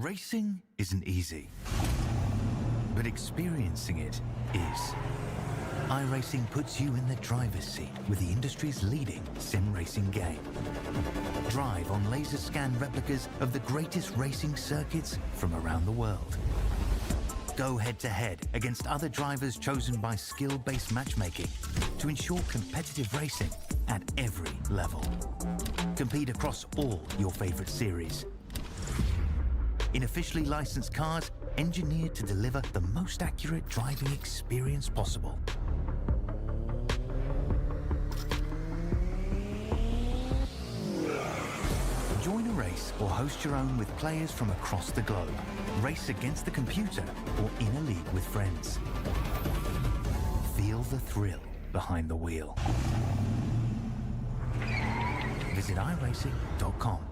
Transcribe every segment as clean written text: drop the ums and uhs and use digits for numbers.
Racing isn't easy, but experiencing it is. iRacing puts you in the driver's seat with the industry's leading sim racing game. Drive on laser scan replicas of the greatest racing circuits from around the world. Go head-to-head against other drivers chosen by skill-based matchmaking to ensure competitive racing at every level. Compete across all your favorite series. In officially licensed cars, engineered to deliver the most accurate driving experience possible. Join a race or host your own with players from across the globe. Race against the computer or in a league with friends. Feel the thrill behind the wheel. Visit iRacing.com.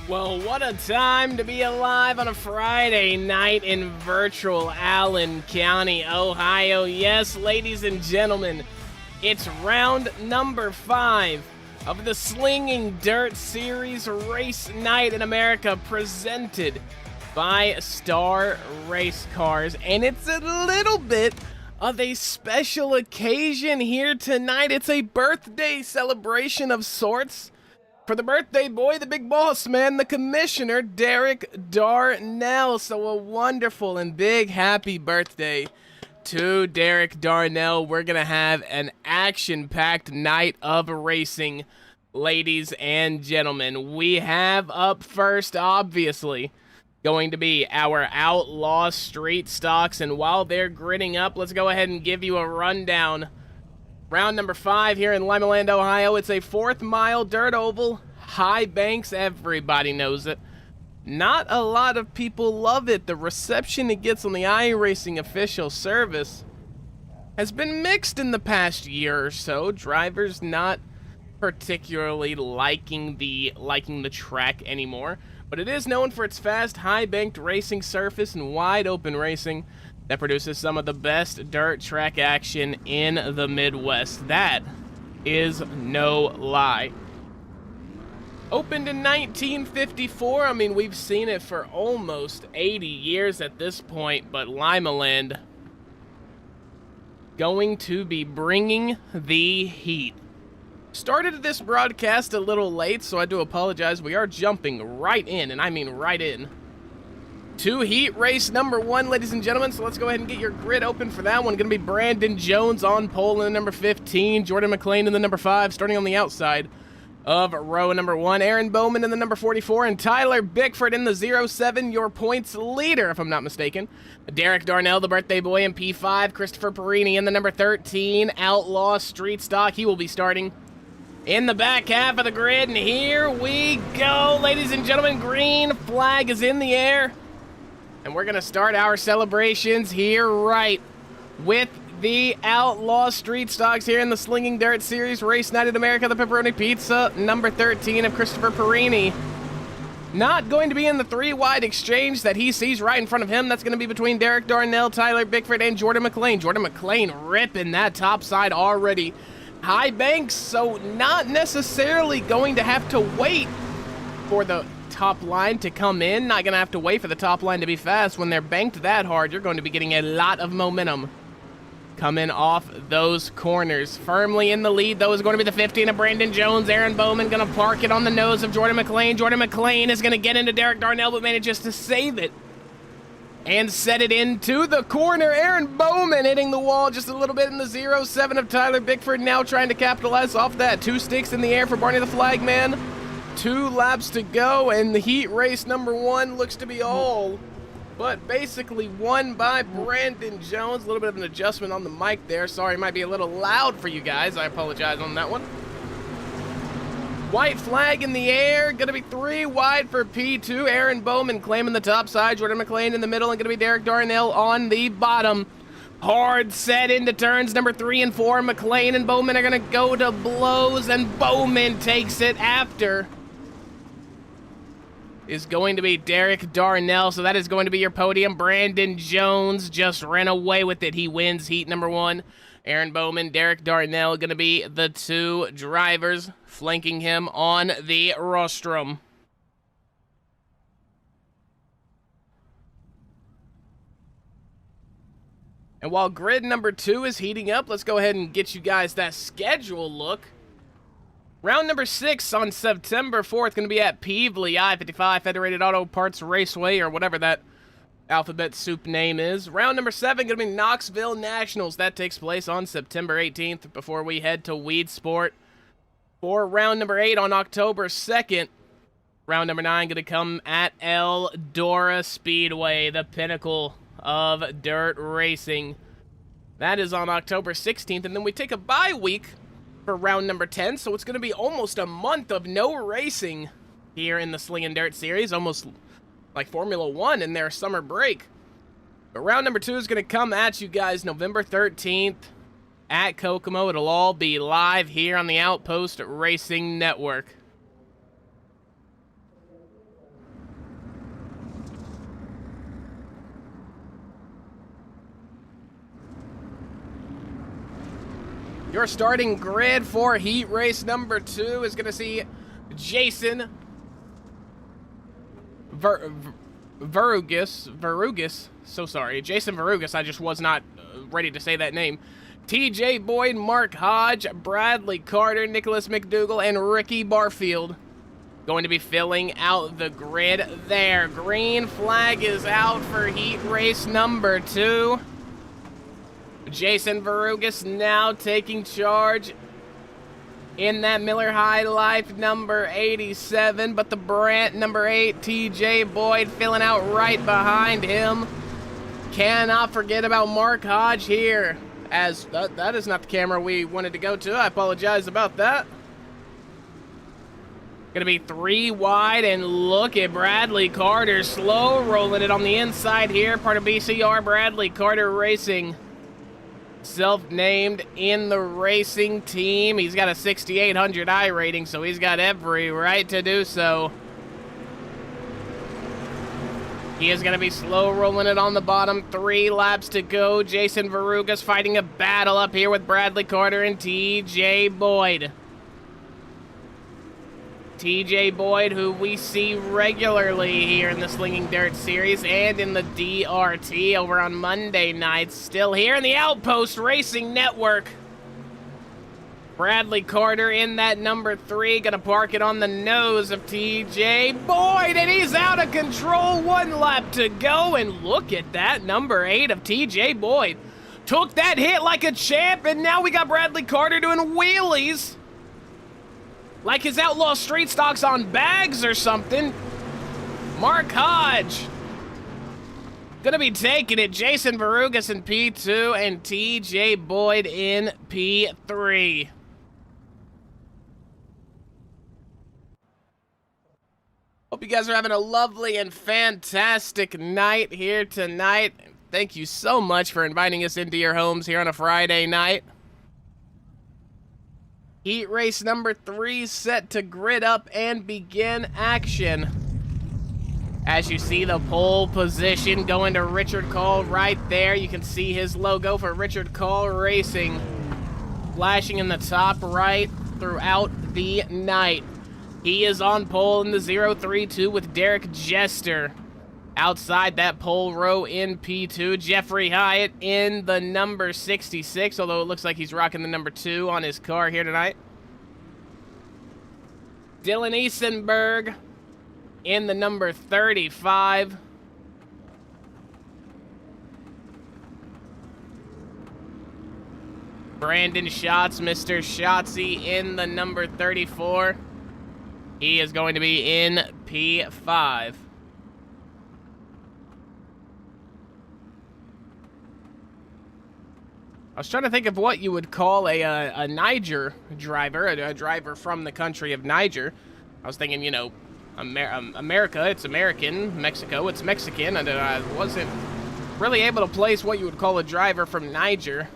Well, what a time to be alive on a Friday night in virtual Allen County, Ohio. Yes, ladies and gentlemen, it's round number 5 of the Slinging Dirt Series Race Night in America, presented by Star Race Cars. And it's a little bit of a special occasion here tonight. It's a birthday celebration of sorts for the birthday boy, the big boss man, the commissioner, Derek Darnell. So a wonderful and big happy birthday to Derek Darnell. We're going to have an action-packed night of racing, ladies and gentlemen. We have up first, obviously, going to be our Outlaw Street Stocks. And while they're gritting up, let's go ahead and give you a rundown. Round number 5 here in Limaland, Ohio. It's a 4th mile dirt oval. High banks, everybody knows it. Not a lot of people love it. The reception it gets on the iRacing official service has been mixed in the past year or so. Drivers not particularly liking the track anymore. But it is known for its fast, high-banked racing surface and wide-open racing that produces some of the best dirt track action in the Midwest. That is no lie. Opened in 1954, I mean, we've seen it for almost 80 years at this point, but Limaland going to be bringing the heat. Started this broadcast a little late, so I do apologize. We are jumping right in, and I mean right in, to heat race number 1, ladies and gentlemen. So let's go ahead and get your grid open for that one. Going to be Brandon Jones on pole in the number 15, Jordan McLean in the number 5, starting on the outside of row number 1, Aaron Bowman in the number 44, and Tyler Bickford in the 07, your points leader, if I'm not mistaken. Derek Darnell, the birthday boy, in P5, Christopher Perini in the number 13, Outlaw Street Stock. He will be starting in the back half of the grid, and here we go, ladies and gentlemen. Green flag is in the air. And we're going to start our celebrations here right with the Outlaw Street Stocks here in the Slinging Dirt Series Race Night in America. The Pepperoni Pizza, number 13 of Christopher Perini. Not going to be in the 3-wide exchange that he sees right in front of him. That's going to be between Derek Darnell, Tyler Bickford, and Jordan McLean. Jordan McLean ripping that top side already. High banks, so not necessarily going to have to wait for the top line to come in. Not gonna have to wait for the top line to be fast. When they're banked that hard, you're going to be getting a lot of momentum coming off those corners. Firmly in the lead, though, is going to be the 15 of Brandon Jones. Aaron Bowman gonna park it on the nose of Jordan McLean. Jordan McLean is gonna get into Derek Darnell, but manages to save it and set it into the corner. Aaron Bowman hitting the wall just a little bit in the 07 of Tyler Bickford, now trying to capitalize off that. 2 sticks in the air for Barney the Flagman. 2 laps to go, and the heat race number 1 looks to be all but basically won by Brandon Jones. A little bit of an adjustment on the mic there. Sorry, it might be a little loud for you guys. I apologize on that one. White flag in the air. Going to be 3 wide for P2. Aaron Bowman claiming the top side. Jordan McLean in the middle, and going to be Derek Darnell on the bottom. Hard set into turns number 3 and 4. McLean and Bowman are going to go to blows, and Bowman takes it after is going to be Derek Darnell. So that is going to be your podium. Brandon Jones just ran away with it. He wins heat number 1. Aaron Bowman, Derek Darnell going to be the 2 drivers flanking him on the rostrum. And while grid number 2 is heating up, let's go ahead and get you guys that schedule look. Round number 6 on September 4th, going to be at Peevely I-55 Federated Auto Parts Raceway, or whatever that alphabet soup name is. Round number 7, going to be Knoxville Nationals. That takes place on September 18th before we head to Weed Sport for round number 8 on October 2nd. Round number 9 going to come at Eldora Speedway, the pinnacle of dirt racing. That is on October 16th, and then we take a bye week for round number 10, so it's going to be almost a month of no racing here in the Slingin Dirt Series, almost like Formula 1 in their summer break. But round number 2 is going to come at you guys November 13th at Kokomo. It'll all be live here on the OuTPost Racing Network. Your starting grid for heat race number 2 is going to see Jason Verrugas. So sorry. Jason Verrugas. I just was not ready to say that name. TJ Boyd, Mark Hodge, Bradley Carter, Nicholas McDougall, and Ricky Barfield going to be filling out the grid there. Green flag is out for heat race number 2. Jason Verrugas now taking charge in that Miller High Life number 87, but the Brandt number 8, TJ Boyd, filling out right behind him. Cannot forget about Mark Hodge here, as that is not the camera we wanted to go to. I apologize about that. Gonna be 3 wide, and look at Bradley Carter slow rolling it on the inside here. Part of BCR Bradley Carter Racing. Self-named in the racing team. He's got a 6,800 I rating, so he's got every right to do so. He is going to be slow rolling it on the bottom. 3 laps to go. Jason Verrugas fighting a battle up here with Bradley Carter and TJ Boyd. TJ Boyd, who we see regularly here in the Slinging Dirt Series and in the DRT over on Monday nights, still here in the OuTPost Racing Network. Bradley Carter in that number 3, gonna park it on the nose of TJ Boyd, and he's out of control. 1 lap to go, and look at that, number 8 of TJ Boyd. Took that hit like a champ, and now we got Bradley Carter doing wheelies like his Outlaw Street Stocks on bags or something. Mark Hodge gonna be taking it. Jason Verrugas in P2 and TJ Boyd in P3. Hope you guys are having a lovely and fantastic night here tonight. Thank you so much for inviting us into your homes here on a Friday night. Heat race number 3 set to grid up and begin action. As you see the pole position going to Richard Call right there. You can see his logo for Richard Call Racing flashing in the top right throughout the night. He is on pole in the 032 with Derek Jester. Outside that pole row in P2, Jeffrey Hyatt in the number 66, although it looks like he's rocking the number 2 on his car here tonight. Dylan Eisenberg in the number 35. Brandon Schatz, Mr. Schatzy in the number 34. He is going to be in P5. I was trying to think of what you would call a Niger driver, a driver from the country of Niger. I was thinking, you know, America, it's American. Mexico, it's Mexican. And I wasn't really able to place what you would call a driver from Niger.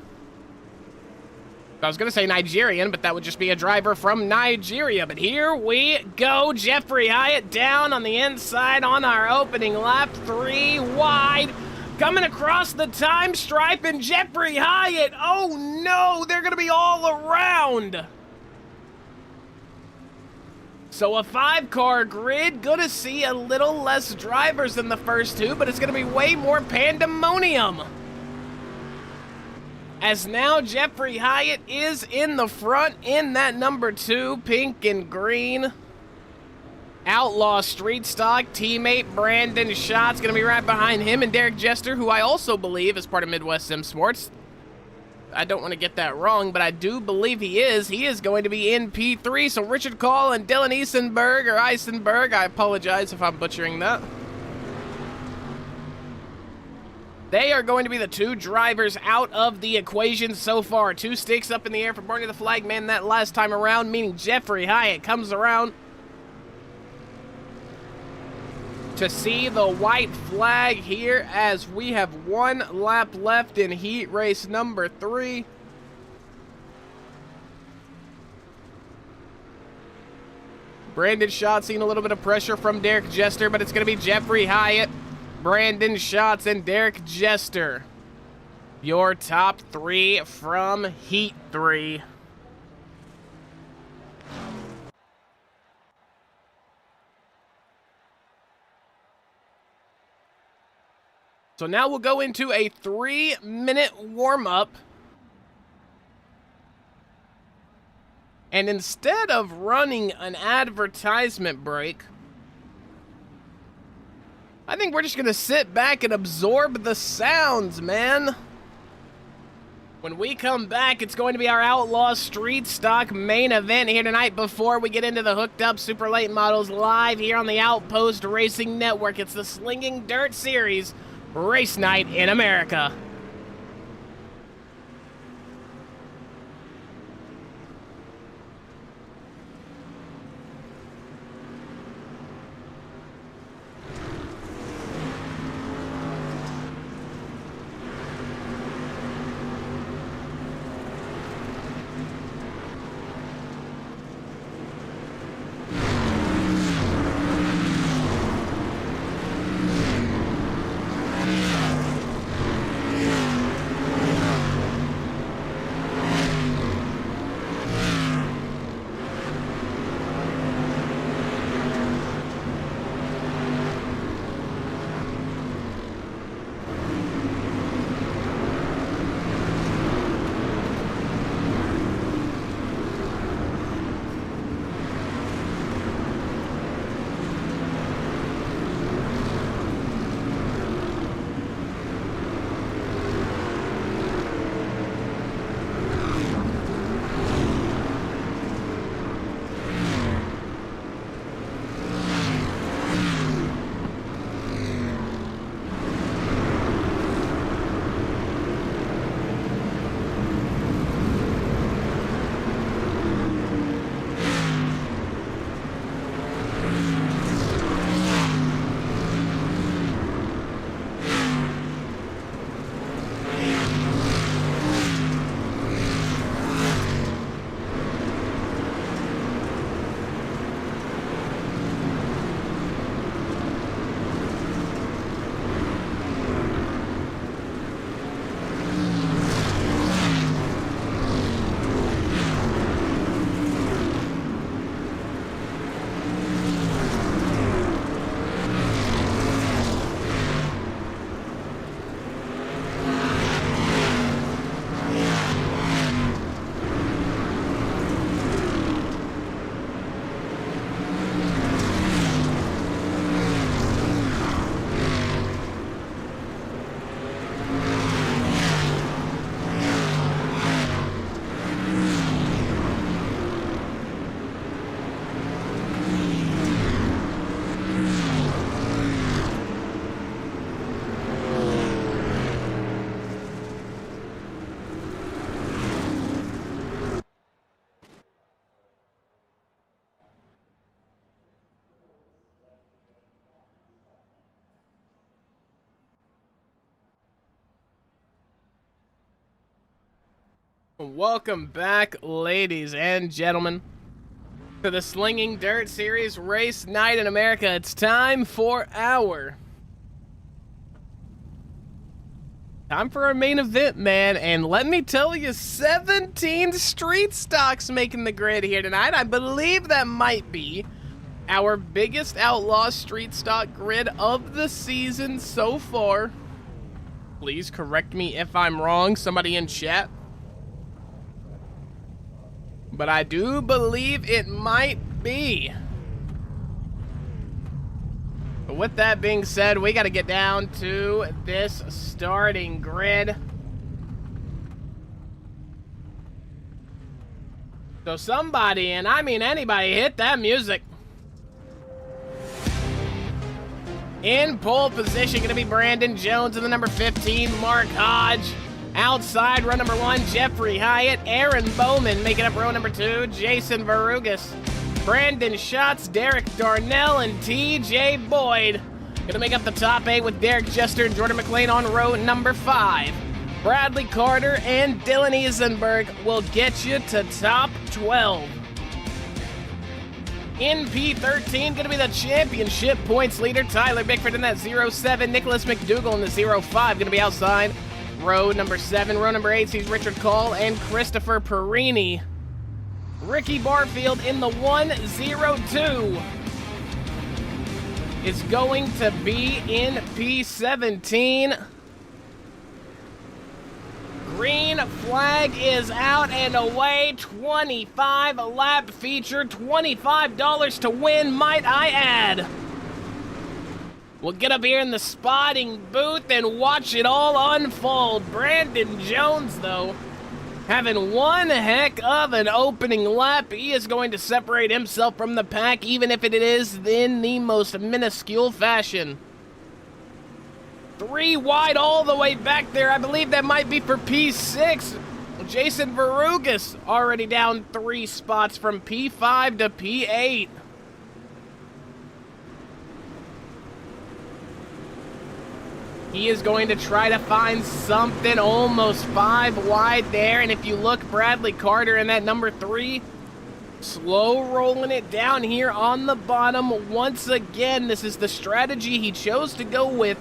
I was going to say Nigerian, but that would just be a driver from Nigeria. But here we go. Jeffrey Hyatt down on the inside on our opening lap. 3 wide. Coming across the time stripe, and Jeffrey Hyatt. Oh, no. They're going to be all around. So a 5-car grid. Going to see a little less drivers than the first 2, but it's going to be way more pandemonium. As now Jeffrey Hyatt is in the front in that number 2, pink and green. Outlaw Street Stock teammate Brandon Schott's going to be right behind him, and Derek Jester, who I also believe is part of Midwest Sim Sports. I don't want to get that wrong, but I do believe he is. He is going to be in P3, so Richard Call and Dylan Eisenberg, I apologize if I'm butchering that. They are going to be the 2 drivers out of the equation so far. 2 sticks up in the air for Barney the Flag Man that last time around, meaning Jeffrey Hyatt comes around to see the white flag here as we have 1 lap left in heat race number 3. Brandon Schott seeing a little bit of pressure from Derek Jester, but it's going to be Jeffrey Hyatt, Brandon Schatz, and Derek Jester. Your top 3 from Heat 3. So now we'll go into a 3-minute warm-up. And instead of running an advertisement break, I think we're just going to sit back and absorb the sounds, man. When we come back, it's going to be our Outlaw Street Stock main event here tonight before we get into the hooked up super late models live here on the OuTPost Racing Network. It's the Slinging Dirt Series Race Night in America. Welcome back, ladies and gentlemen, to the Slinging Dirt Series Race Night in America. It's time for our main event, man. And let me tell you, 17 street stocks making the grid here tonight. I believe that might be our biggest Outlaw street stock grid of the season so far. Please correct me if I'm wrong, somebody in chat. But I do believe it might be. But with that being said, we got to get down to this starting grid. So somebody, and I mean anybody, hit that music. In pole position, going to be Brandon Jones in the number 15, Mark Hodge. Outside, row number 1, Jeffrey Hyatt. Aaron Bowman making up row number 2, Jason Varugas. Brandon Schatz, Derek Darnell, and TJ Boyd. Gonna make up the top 8 with Derek Jester and Jordan McLean on row number 5. Bradley Carter and Dylan Eisenberg will get you to top 12. In P13, gonna be the championship points leader, Tyler Bickford in that 07. Nicholas McDougall in the 05, gonna be outside. Row number 7, row number 8 sees Richard Call and Christopher Perini. Ricky Barfield in the 102 is going to be in P17. Green flag is out and away. 25 lap feature, $25 to win, might I add. We'll get up here in the spotting booth and watch it all unfold. Brandon Jones, though, having one heck of an opening lap. He is going to separate himself from the pack, even if it is in the most minuscule fashion. 3 wide all the way back there. I believe that might be for P6. Jason Varugas already down 3 spots from P5 to P8. He is going to try to find something almost 5 wide there. And if you look, Bradley Carter in that number 3, slow rolling it down here on the bottom. Once again, this is the strategy he chose to go with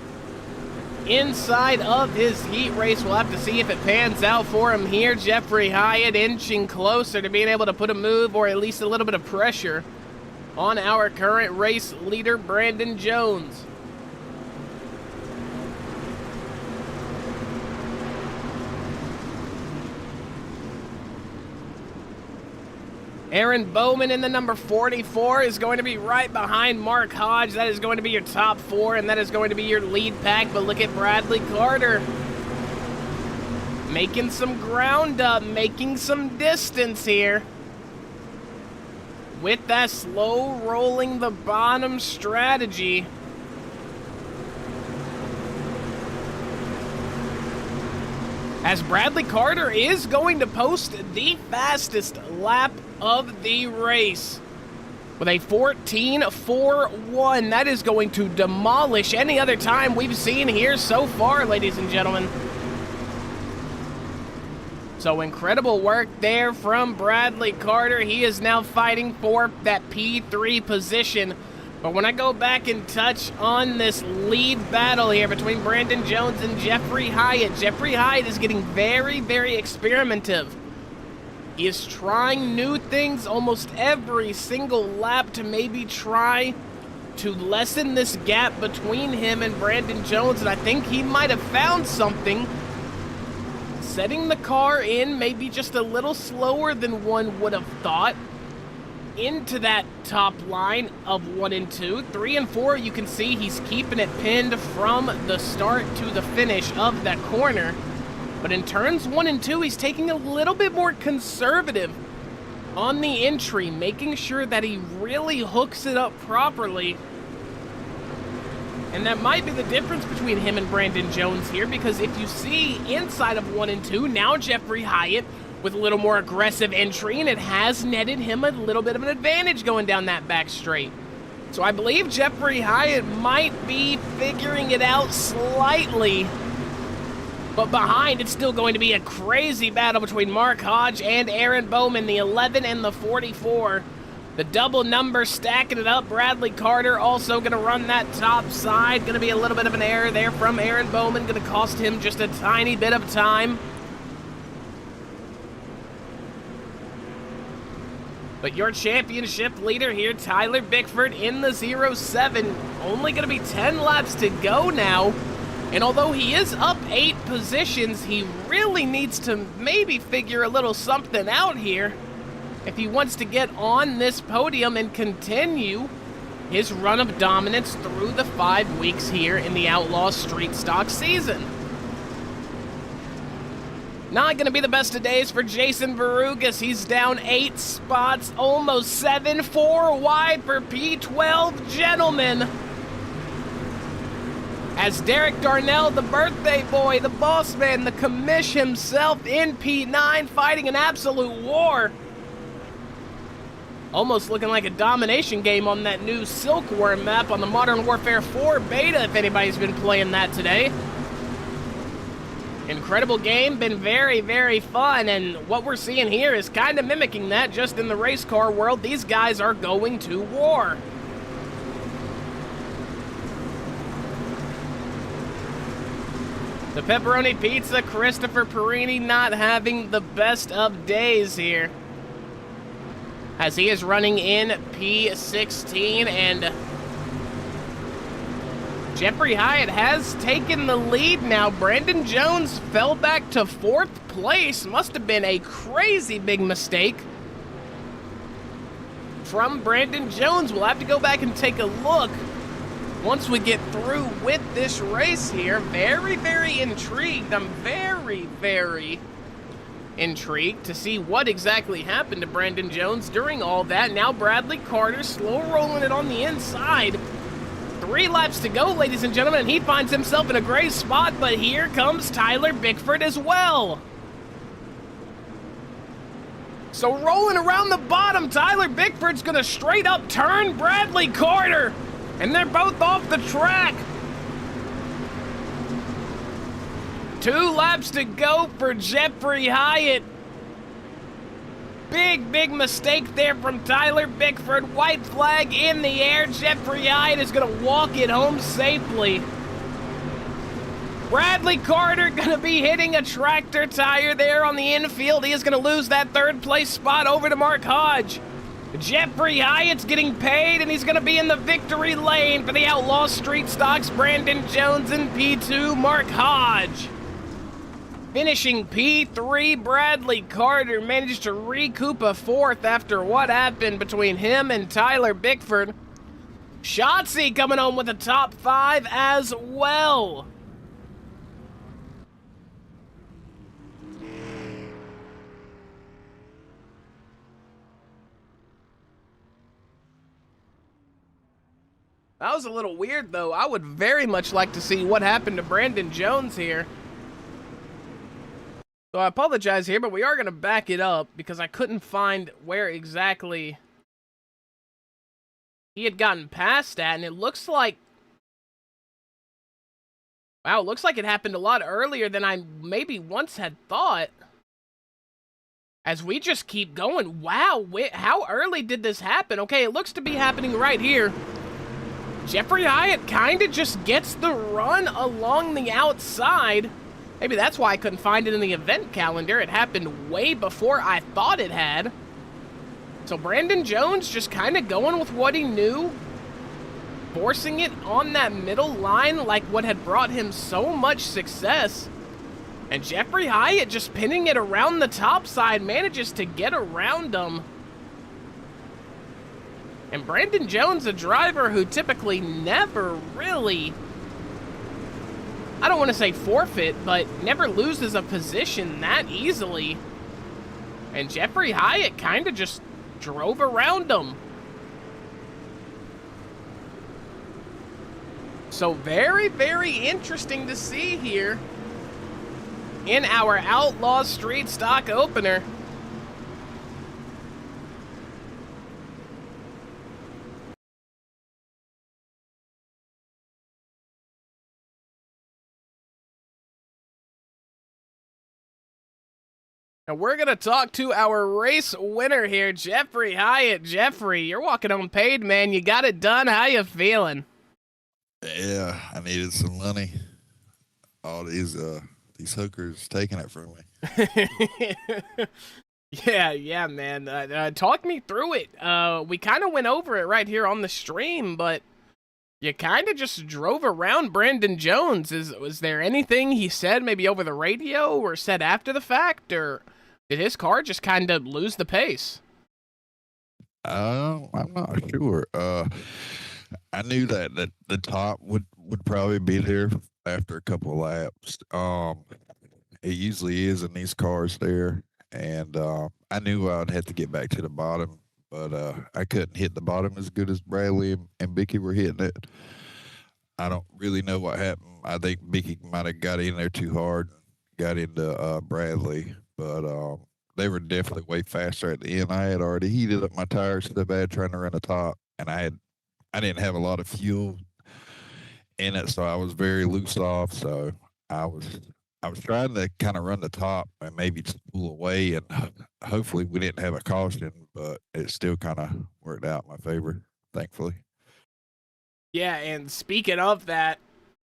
inside of his heat race. We'll have to see if it pans out for him here. Jeffrey Hyatt inching closer to being able to put a move or at least a little bit of pressure on our current race leader, Brandon Jones. Aaron Bowman in the number 44 is going to be right behind Mark Hodge. That is going to be your top 4, and that is going to be your lead pack. But look at Bradley Carter making some ground up, making some distance here with that slow rolling the bottom strategy. As Bradley Carter is going to post the fastest lap of the race with a 14.41. That is going to demolish any other time we've seen here so far, ladies and gentlemen. So incredible work there from Bradley Carter. He is now fighting for that P3 position. But when I go back and touch on this lead battle here between Brandon Jones and Jeffrey Hyatt, Jeffrey Hyatt is getting very, very experimentative. He is trying new things almost every single lap to maybe try to lessen this gap between him and Brandon Jones, and I think he might have found something. Setting the car in maybe just a little slower than one would have thought into that top line of 1 and 2. 3 and 4, you can see he's keeping it pinned from the start to the finish of that corner. But in turns 1 and 2, he's taking a little bit more conservative on the entry, making sure that he really hooks it up properly. And that might be the difference between him and Brandon Jones here, because if you see inside of 1 and 2, now Jeffrey Hyatt with a little more aggressive entry, and it has netted him a little bit of an advantage going down that back straight. So I believe Jeffrey Hyatt might be figuring it out slightly But behind, it's still going to be a crazy battle between Mark Hodge and Aaron Bowman, the 11 and the 44. The double number stacking it up. Bradley Carter also going to run that top side. Going to be a little bit of an error there from Aaron Bowman. Going to cost him just a tiny bit of time. But your championship leader here, Tyler Bickford, in the 07. Only going to be 10 laps to go now. And although he is up 8 positions, he really needs to maybe figure a little something out here if he wants to get on this podium and continue his run of dominance through the 5 weeks here in the Outlaw Street Stock season. Not going to be the best of days for Jason Varugas. He's down 8 spots, almost 7, 4 wide for P12, gentlemen. As Derek Darnell, the birthday boy, the boss man, the commish himself in P9, fighting an absolute war. Almost looking like a domination game on that new Silkworm map on the Modern Warfare 4 beta, if anybody's been playing that today. Incredible game, been very, very fun, and what we're seeing here is kind of mimicking that just in the race car world. These guys are going to war. The Pepperoni Pizza, Christopher Perini not having the best of days here, as he is running in P16, and Jeffrey Hyatt has taken the lead now. Brandon Jones fell back to 4th place. Must have been a crazy big mistake from Brandon Jones. We'll have to go back and take a look once we get through with this race here. Very, very intrigued. I'm very, very intrigued to see what exactly happened to Brandon Jones during all that. Now Bradley Carter slow rolling it on the inside. 3 laps to go, ladies and gentlemen, and he finds himself in a great spot, but here comes Tyler Bickford as well. So rolling around the bottom, Tyler Bickford's gonna straight up turn Bradley Carter, and they're both off the track. 2 laps to go for Jeffrey Hyatt. Big, big mistake there from Tyler Bickford. White flag in the air. Jeffrey Hyatt is going to walk it home safely. Bradley Carter going to be hitting a tractor tire there on the infield. He is going to lose that 3rd place spot over to Mark Hodge. Jeffrey Hyatt's getting paid, and he's going to be in the victory lane for the Outlaw Street Stocks. Brandon Jones in P2, Mark Hodge. Finishing P3, Bradley Carter managed to recoup a 4th after what happened between him and Tyler Bickford. Shotzi coming home with a top 5 as well. That was a little weird, though. I would very much like to see what happened to Brandon Jones here. So I apologize here, but we are going to back it up because I couldn't find where exactly he had gotten past at, and it looks like... Wow, it looks like it happened a lot earlier than I maybe once had thought. As we just keep going. Wow, how early did this happen? Okay, it looks to be happening right here. Jeffrey Hyatt kind of just gets the run along the outside. Maybe that's why I couldn't find it in the event calendar. It happened way before I thought it had. So Brandon Jones just kind of going with what he knew. Forcing it on that middle line like what had brought him so much success. And Jeffrey Hyatt just pinning it around the top side, manages to get around him. And Brandon Jones, a driver who typically never really... I don't want to say forfeit, but never loses a position that easily. And Jeffrey Hyatt kind of just drove around him. So very, very interesting to see here in our Outlaw Street Stock opener. And we're going to talk to our race winner here, Jeffrey Hyatt. Jeffrey, you're walking on paid, man. You got it done. How you feeling? Yeah, I needed some money. All these hookers taking it from me. Yeah, man. Talk me through it. We kind of went over it right here on the stream, but you kind of just drove around Brandon Jones. Was there anything he said maybe over the radio or said after the fact, or did his car just kind of lose the pace? I'm not sure. I knew that the top would probably be there after a couple of laps. It usually is in these cars there, and I knew I'd have to get back to the bottom, but I couldn't hit the bottom as good as Bradley and Bicky were hitting it. I don't really know what happened. I think Bicky might have got in there too hard, got into Bradley, but they were definitely way faster at the end. I had already heated up my tires so bad trying to run the top, and I didn't have a lot of fuel in it, so I was very loose off. So I was trying to kind of run the top and maybe just pull away, and hopefully we didn't have a caution, but it still kind of worked out in my favor, thankfully. Yeah, and speaking of that,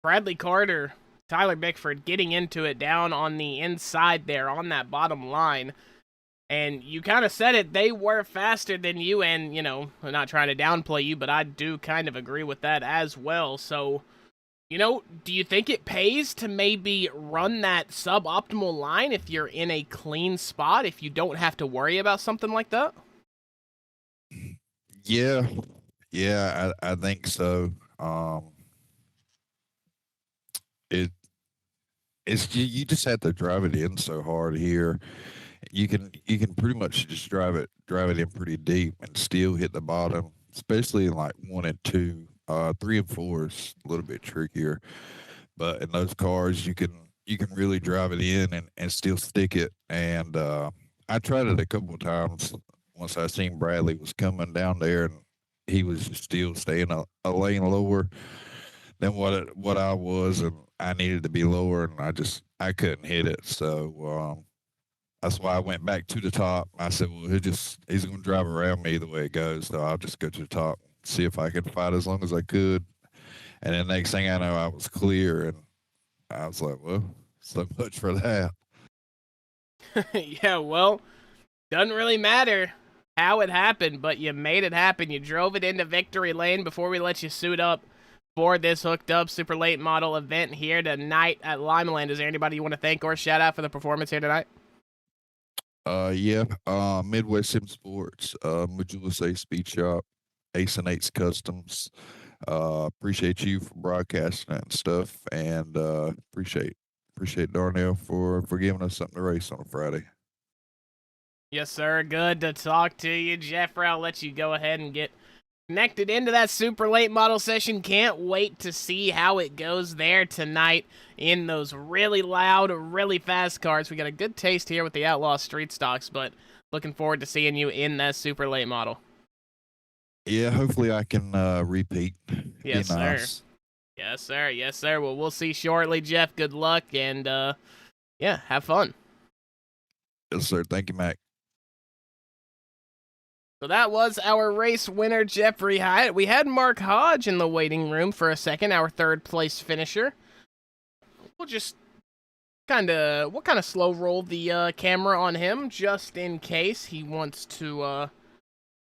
Bradley Carter, Tyler Bickford getting into it down on the inside there on that bottom line. And you kind of said it, they were faster than you, and, you know, I'm not trying to downplay you, but I do kind of agree with that as well. So, you know, do you think it pays to maybe run that suboptimal line if you're in a clean spot, if you don't have to worry about something like that? Yeah, I think so. It's you just have to drive it in so hard here. You can pretty much just drive it in pretty deep and still hit the bottom, especially in like 1 and 2. 3 and 4 is a little bit trickier, but in those cars you can really drive it in and still stick it. And I tried it a couple of times once I seen Bradley was coming down there, and he was still staying a lane lower than what I was, and I needed to be lower, and I couldn't hit it. So that's why I went back to the top. I said, well, he's going to drive around me the way it goes, so I'll just go to the top, see if I can fight as long as I could. And then next thing I know, I was clear, and I was like, well, so much for that. Yeah, well, doesn't really matter how it happened, but you made it happen. You drove it into victory lane before we let you suit up for this hooked up super late model event here tonight at Limaland. Is there anybody you want to thank or shout out for the performance here tonight? Yeah, Midwest Sim Sports, Modulus A Speed Shop, Ace and Eights Customs. Appreciate you for broadcasting that and stuff, and appreciate Darnell for giving us something to race on a Friday. Yes, sir. Good to talk to you, Jeffrey. I'll let you go ahead and get connected into that super late model session. Can't wait to see how it goes there tonight in those really loud, really fast cars. We got a good taste here with the Outlaw Street Stocks, but looking forward to seeing you in that super late model. Yeah, hopefully I can repeat. Yes, sir. Nice. Yes, sir. Yes, sir. Well, we'll see shortly, Jeff. Good luck, and yeah, have fun. Yes, sir. Thank you, Mac. So that was our race winner, Jeffrey Hyatt. We had Mark Hodge in the waiting room for a second, our third place finisher. We'll just we'll kind of slow roll the camera on him just in case he wants to, a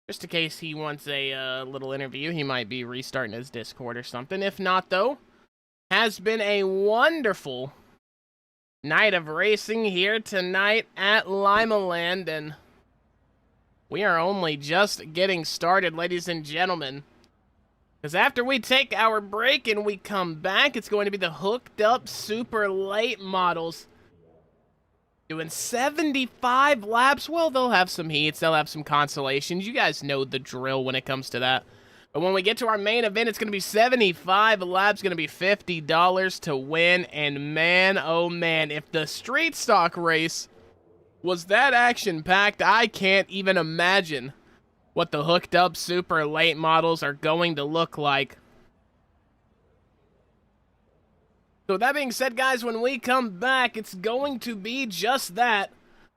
little interview. He might be restarting his Discord or something. If not, though, has been a wonderful night of racing here tonight at Limaland, and we are only just getting started, ladies and gentlemen. Because after we take our break and we come back, it's going to be the hooked up super late models doing 75 laps. Well, they'll have some heats, they'll have some consolations. You guys know the drill when it comes to that. But when we get to our main event, it's going to be 75 laps, going to be $50 to win. And man, oh man, if the street stock race was that action-packed, I can't even imagine what the hooked up super late models are going to look like. So that being said, guys, when we come back, it's going to be just that.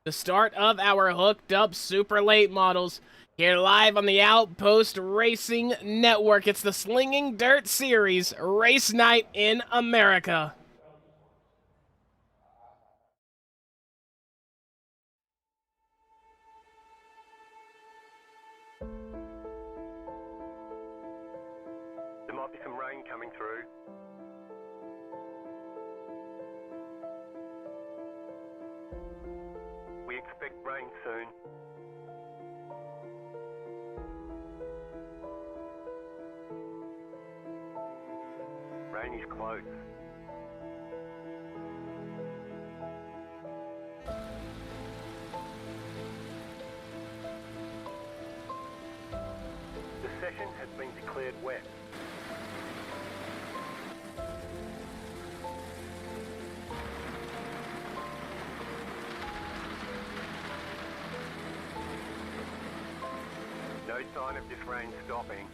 The start of our hooked up super late models here live on the OuTPost Racing Network. It's the Slinging Dirt Series Race Night in America. There might be some rain coming through. We expect rain soon. Rain is close. The session has been declared wet. No sign of this rain stopping.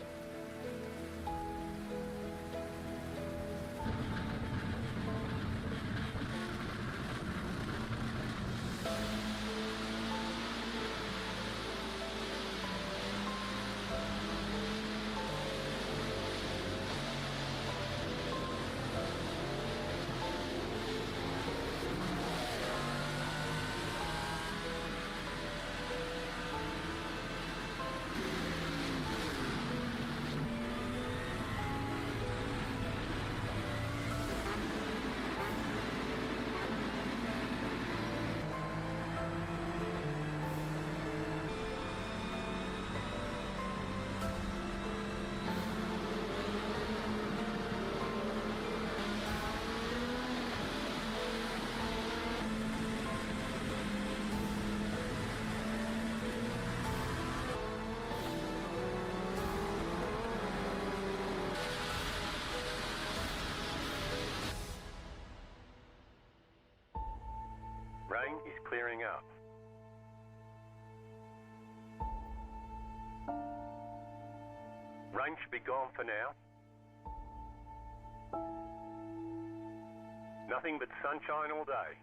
Rain is clearing up. Rain should be gone for now. Nothing but sunshine all day.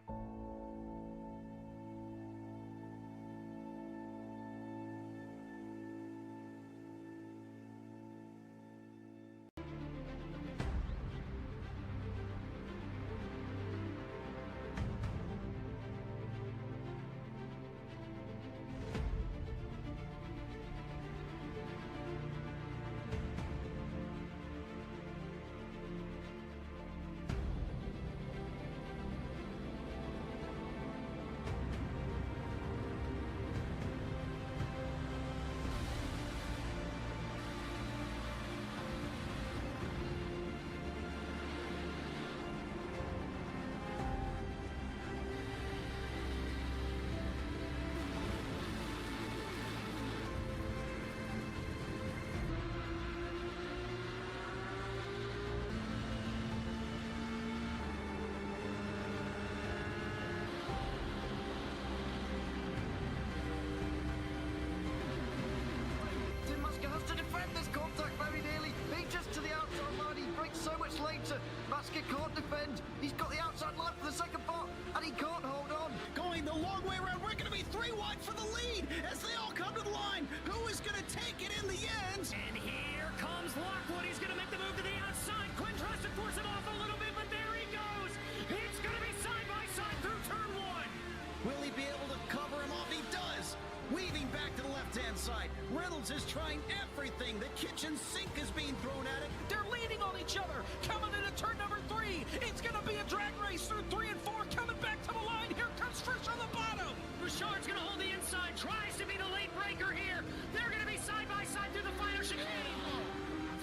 Masker can't defend. He's got the outside line for the second part, and he can't hold on. Going the long way around. We're going to be 3 wide for the lead as they all come to the line. Who is going to take it in the end? And here comes Lockwood. He's going to make the move to the outside. Quinn tries to force him off a little bit, but there he goes. It's going to be side by side through turn 1. Will he be able to cover him off? He does. Weaving back to the left-hand side. Reynolds is trying everything. The kitchen sink is being thrown at it. They're leaning on each other. Coming into turn number 3. It's going to be a drag race through 3 and 4. Coming back to the line. Here comes Frisch on the bottom. Bouchard's going to hold the inside. Tries to be the late breaker here. They're going to be side by side through the final chicane.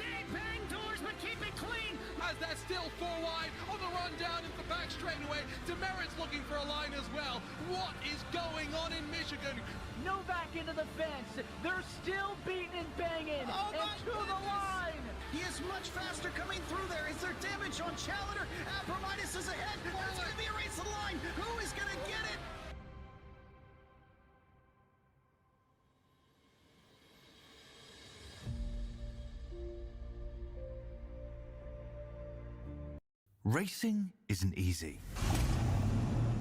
They bang doors, but keep it clean. As they're still 4 wide on the run down into the back straightaway. Demerit's looking for a line as well. What is going on in Michigan? Novak into the fence. They're still beating and banging. Oh, and to the line. He is much faster coming through there. Is there damage on Challenger? Abramitis is ahead. There's going to be a race to the line. Who is going to get it? Racing isn't easy,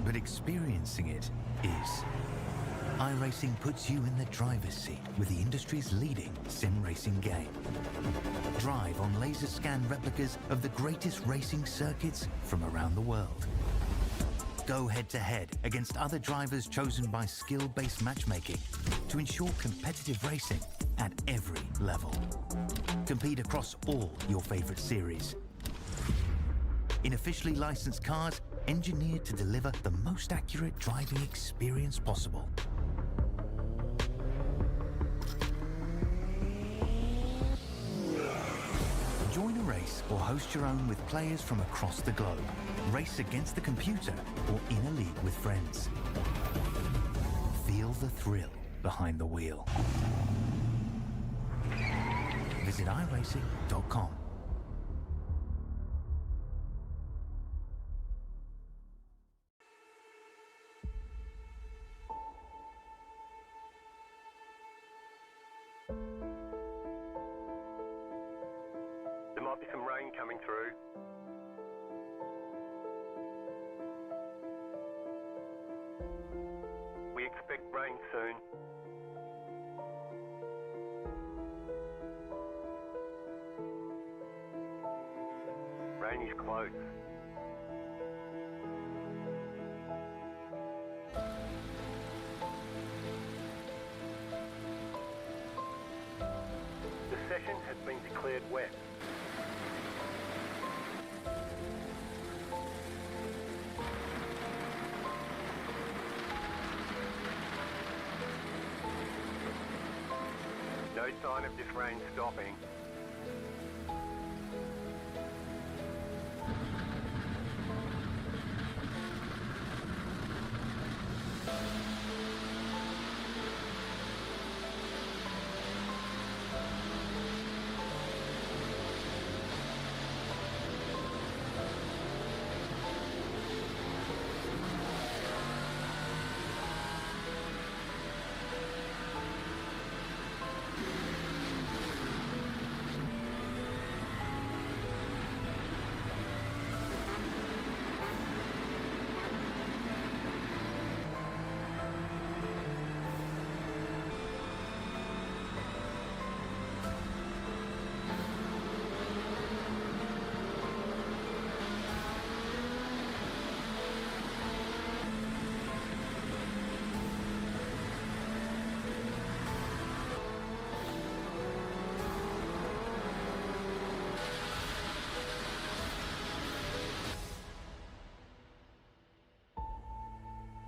but experiencing it is. iRacing puts you in the driver's seat with the industry's leading sim racing game. Drive on laser scan replicas of the greatest racing circuits from around the world. Go head-to-head against other drivers chosen by skill-based matchmaking to ensure competitive racing at every level. Compete across all your favorite series. In officially licensed cars, engineered to deliver the most accurate driving experience possible. Join a race or host your own with players from across the globe. Race against the computer or in a league with friends. Feel the thrill behind the wheel. Visit iRacing.com. There might be some rain coming through. We expect rain soon. Rain is close. The session has been declared wet. No sign of this rain stopping.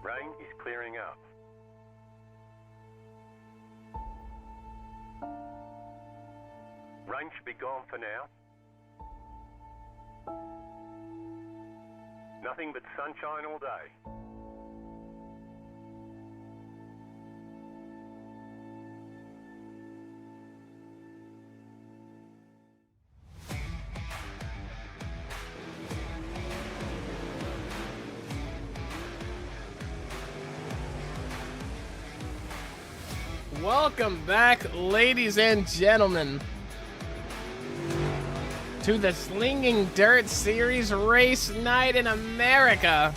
Rain is clearing up. Rain should be gone for now. Nothing but sunshine all day. Welcome back, ladies and gentlemen, to the Slinging Dirt Series race night in America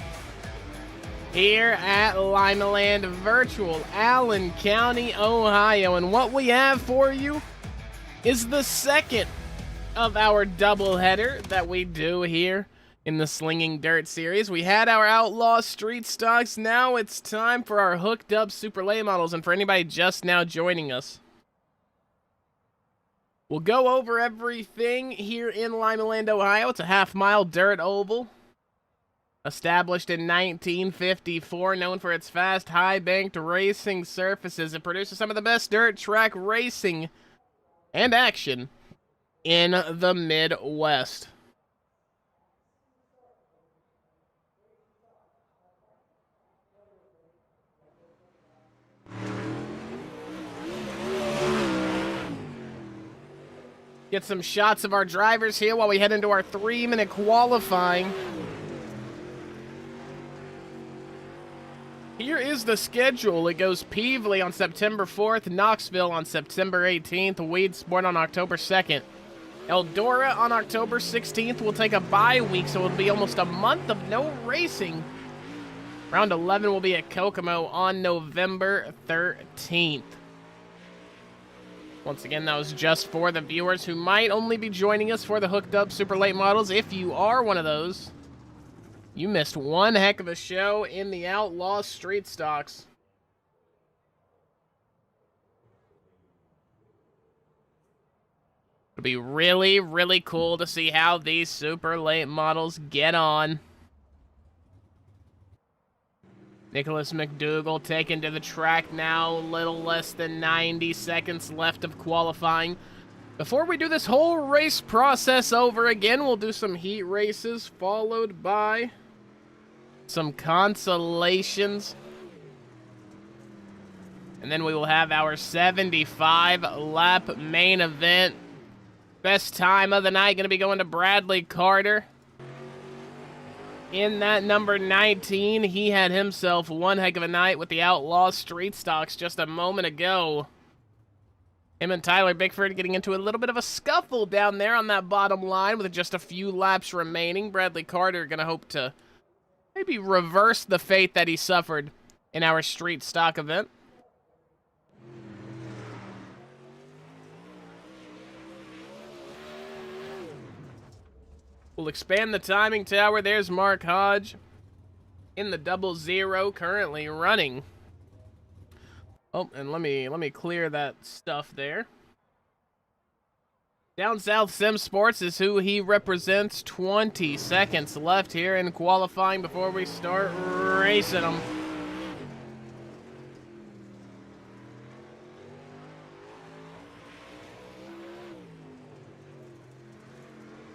here at Limaland Virtual, Allen County, Ohio. And what we have for you is the second of our doubleheader that we do here in the Slinging Dirt Series. We had our Outlaw Street Stocks. Now it's time for our Hooked Up Super Late Models. And for anybody just now joining us, we'll go over everything here in Limaland, Ohio. It's a half-mile dirt oval, established in 1954, known for its fast, high-banked racing surfaces. It produces some of the best dirt track racing and action in the Midwest. Get some shots of our drivers here while we head into our 3-minute qualifying. Here is the schedule. It goes Peevely on September 4th, Knoxville on September 18th, Weedsport on October 2nd. Eldora on October 16th will take a bye week, so it'll be almost a month of no racing Round 11 will be at Kokomo on November 13th. Once again, that was just for the viewers who might only be joining us for the Hooked Up Super Late Models. If you are one of those, you missed one heck of a show in the Outlaw Street Stocks. It'll be really, really cool to see how these Super Late Models get on. Nicholas McDougall taken to the track now, little less than 90 seconds left of qualifying. Before we do this whole race process over again, we'll do some heat races, followed by some consolations. And then we will have our 75-lap main event. Best time of the night going to be going to Bradley Carter. In that number 19, he had himself one heck of a night with the Outlaw Street Stocks just a moment ago. Him and Tyler Bickford getting into a little bit of a scuffle down there on that bottom line with just a few laps remaining. Bradley Carter going to hope to maybe reverse the fate that he suffered in our Street Stock event. We'll expand the timing tower. There's Mark Hodge in the 00 currently running. Oh, and let me clear that stuff there. Down South Sim Sports is who he represents. 20 seconds left here in qualifying before we start racing them.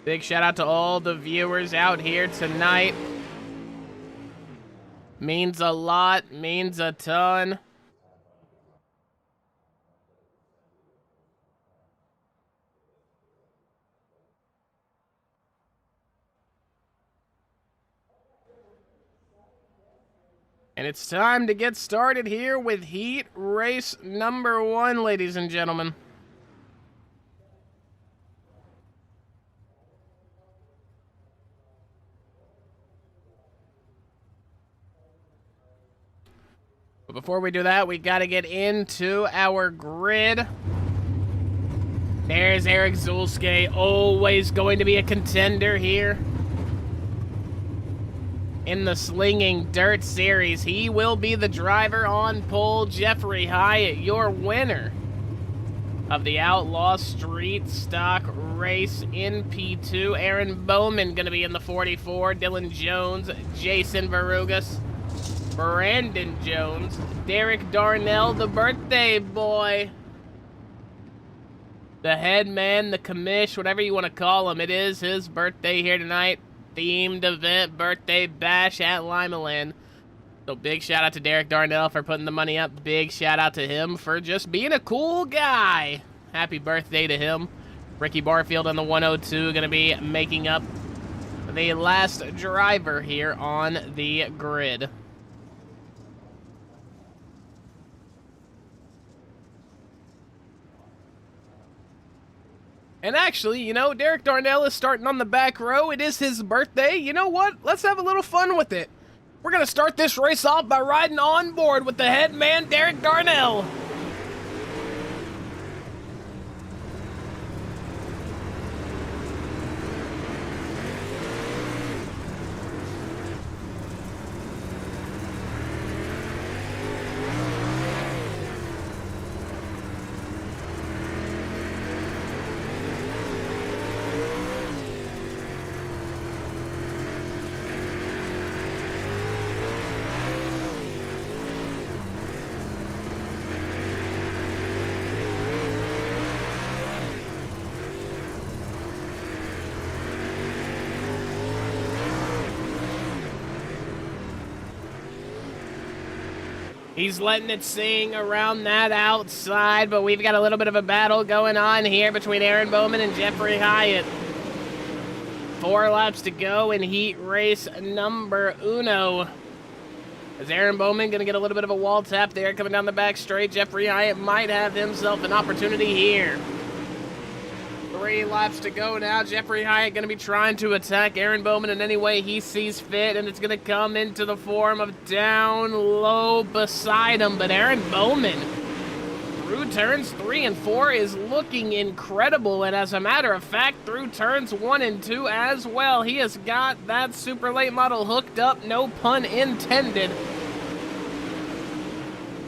Big shout out to all the viewers out here tonight. Means a lot, means a ton. And it's time to get started here with heat race number 1, ladies and gentlemen. But before we do that, we got to get into our grid. There's Eric Zulske, always going to be a contender here. In the Slinging Dirt Series, he will be the driver on pole. Jeffrey Hyatt, your winner of the Outlaw Street Stock race in P2. Aaron Bowman going to be in the 44. Dylan Jones, Jason Varugas, Brandon Jones, Derek Darnell, the birthday boy, the head man, the commish, whatever you want to call him. It is his birthday here tonight. Themed event, birthday bash at Limaland. So big shout out to Derek Darnell for putting the money up. Big shout out to him for just being a cool guy. Happy birthday to him. Ricky Barfield on the 102 going to be making up the last driver here on the grid. And actually, you know, Derek Darnell is starting on the back row. It is his birthday. You know what? Let's have a little fun with it. We're going to start this race off by riding on board with the head man, Derek Darnell. He's letting it sing around that outside, but we've got a little bit of a battle going on here between Aaron Bowman and Jeffrey Hyatt. 4 laps to go in heat race number 1. Is Aaron Bowman going to get a little bit of a wall tap there coming down the back straight? Jeffrey Hyatt might have himself an opportunity here. 3 laps to go now. Jeffrey Hyatt going to be trying to attack Aaron Bowman in any way he sees fit, and it's going to come into the form of down low beside him. But Aaron Bowman, through turns 3 and 4, is looking incredible, and as a matter of fact, through turns 1 and 2 as well, he has got that super late model hooked up, no pun intended.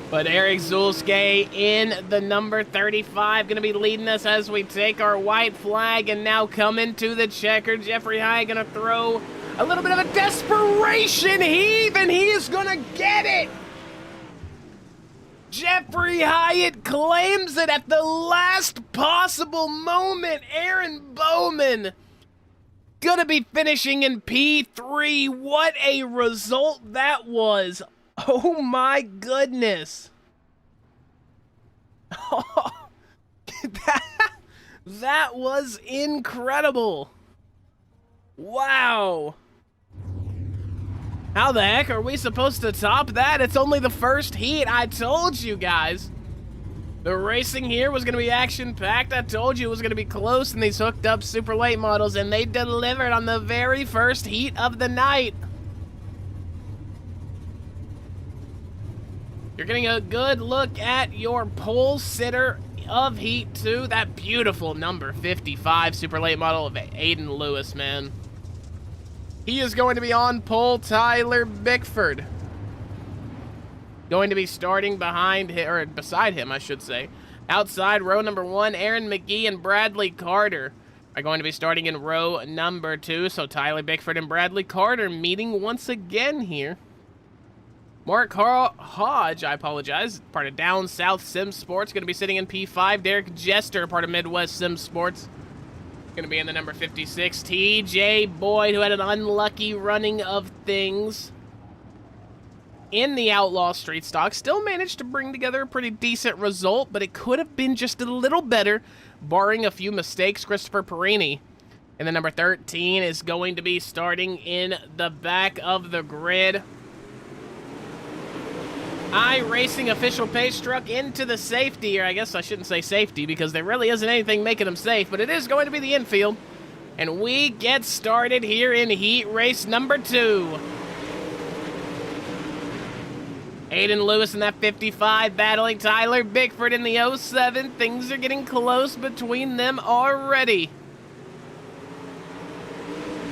But Eric Zulske in the number 35 going to be leading us as we take our white flag and now come into the checker. Jeffrey Hyatt going to throw a little bit of a desperation heave, and he is going to get it. Jeffrey Hyatt claims it at the last possible moment. Aaron Bowman going to be finishing in P3. What a result that was. Oh my goodness. Oh, that was incredible. Wow. How the heck are we supposed to top that? It's only the first heat. I told you guys. The racing here was going to be action-packed. I told you it was going to be close in these hooked up super late models, and they delivered on the very first heat of the night. You're getting a good look at your pole sitter of Heat 2. That beautiful number 55 super late model of Aiden Lewis, man. He is going to be on pole. Tyler Bickford going to be starting behind him, or beside him, I should say. Outside row number 1, Aaron McGee and Bradley Carter are going to be starting in row number 2. So Tyler Bickford and Bradley Carter meeting once again here. Mark Hodge, I apologize, part of Down South Sim Sports, going to be sitting in P5. Derek Jester, part of Midwest Sim Sports, going to be in the number 56. TJ Boyd, who had an unlucky running of things in the Outlaw Street Stock, still managed to bring together a pretty decent result, but it could have been just a little better, barring a few mistakes. Christopher Perini in the number 13 is going to be starting in the back of the grid. iRacing official pace struck into the safety, or I guess I shouldn't say safety because there really isn't anything making them safe, but it is going to be the infield. And we get started here in heat race number 2. Aiden Lewis in that 55 battling Tyler Bickford in the 07. Things are getting close between them already.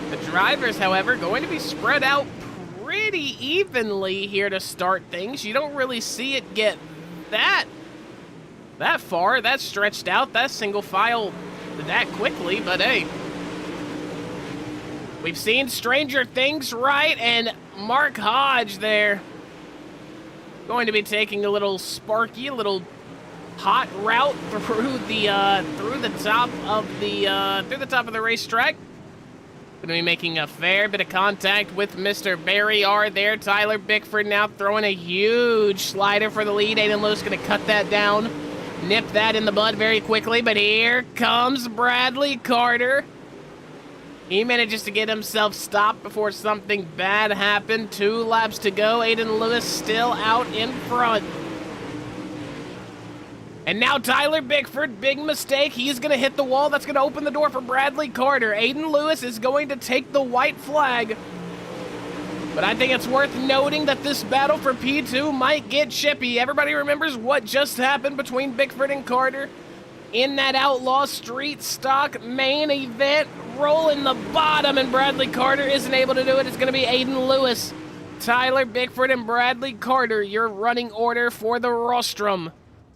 The drivers, however, going to be spread out pretty evenly here to start things. You don't really see it get that far, that stretched out, that single file that quickly, but hey. We've seen stranger things, right? And Mark Hodge there going to be taking a little sparky, a little hot route through the top of the racetrack. Going to be making a fair bit of contact with Mr. Barry R there. Tyler Bickford now throwing a huge slider for the lead. Aiden Lewis going to cut that down, nip that in the bud very quickly. But here comes Bradley Carter. He manages to get himself stopped before something bad happened. 2 laps to go. Aiden Lewis still out in front. And now Tyler Bickford, big mistake. He's going to hit the wall. That's going to open the door for Bradley Carter. Aiden Lewis is going to take the white flag. But I think it's worth noting that this battle for P2 might get chippy. Everybody remembers what just happened between Bickford and Carter in that Outlaw Street Stock main event. Rolling the bottom, and Bradley Carter isn't able to do it. It's going to be Aiden Lewis, Tyler Bickford, and Bradley Carter, your running order for the rostrum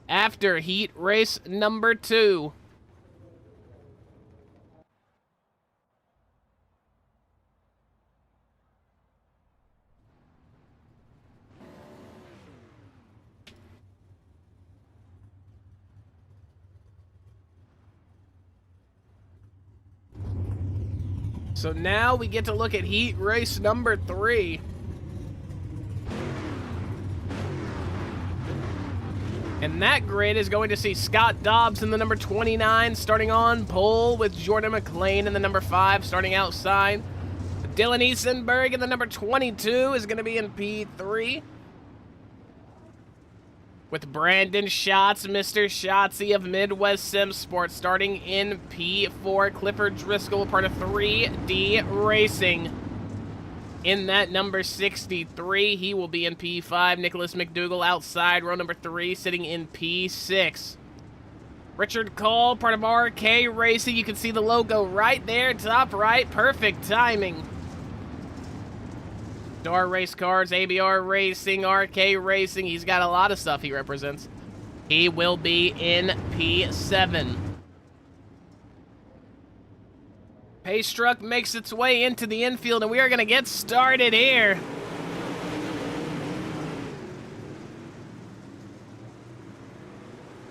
after heat race number 2. So now we get to look at heat race number 3. And that grid is going to see Scott Dobbs in the number 29 starting on pole, with Jordan McLean in the number 5 starting outside. Dylan Easenberg in the number 22 is going to be in P3. with Brandon Schatz, Mr. Schatzy of Midwest Sim Sports, starting in P4. Clifford Driscoll, part of 3D Racing. In that number 63, he will be in P5. Nicholas McDougall outside, row number 3, sitting in P6. Richard Cole, part of RK Racing. You can see the logo right there, top right. Perfect timing. Star Race Cars, ABR Racing, RK Racing. He's got a lot of stuff he represents. He will be in P7. Pace truck makes its way into the infield, and we are going to get started here.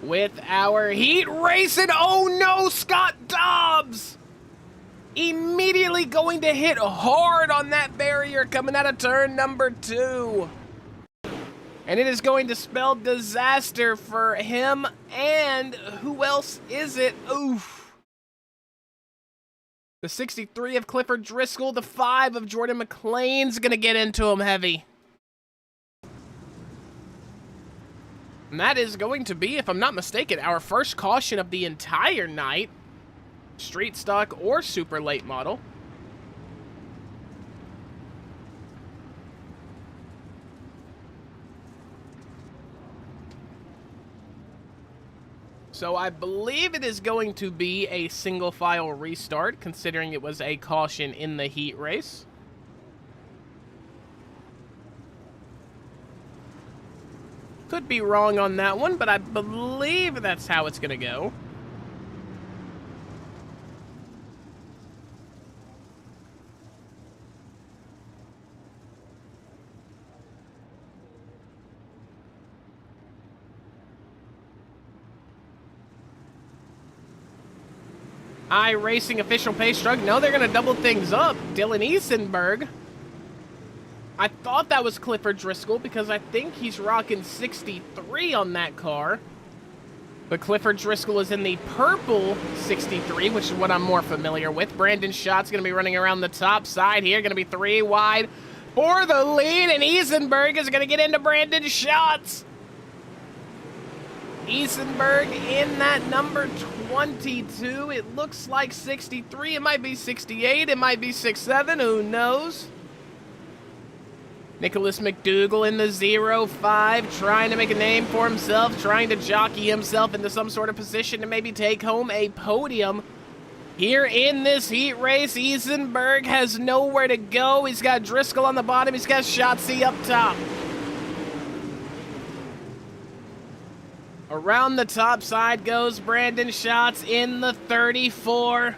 With our heat racing. Oh no, Scott Dobbs! Immediately going to hit hard on that barrier coming out of turn number 2. And it is going to spell disaster for him. And who else is it? Oof. The 63 of Clifford Driscoll, the 5 of Jordan McLean's going to get into him heavy. And that is going to be, if I'm not mistaken, our first caution of the entire night. Street stock or super late model. So I believe it is going to be a single file restart, considering it was a caution in the heat race. Could be wrong on that one, but I believe that's how it's going to go. iRacing official pace truck. No, they're going to double things up. Dylan Eisenberg. I thought that was Clifford Driscoll because I think he's rocking 63 on that car. But Clifford Driscoll is in the purple 63, which is what I'm more familiar with. Brandon Schott's going to be running around the top side here. Going to be 3 wide for the lead. And Eisenberg is going to get into Brandon Schott's. Eisenberg in that number 22. It looks like 63. It might be 68. It might be 67. Who knows? Nicholas McDougall in the 0-5, trying to make a name for himself, trying to jockey himself into some sort of position to maybe take home a podium. Here in this heat race, Eisenberg has nowhere to go. He's got Driscoll on the bottom. He's got Schatzy up top. Around the top side goes Brandon Schatz in the 34.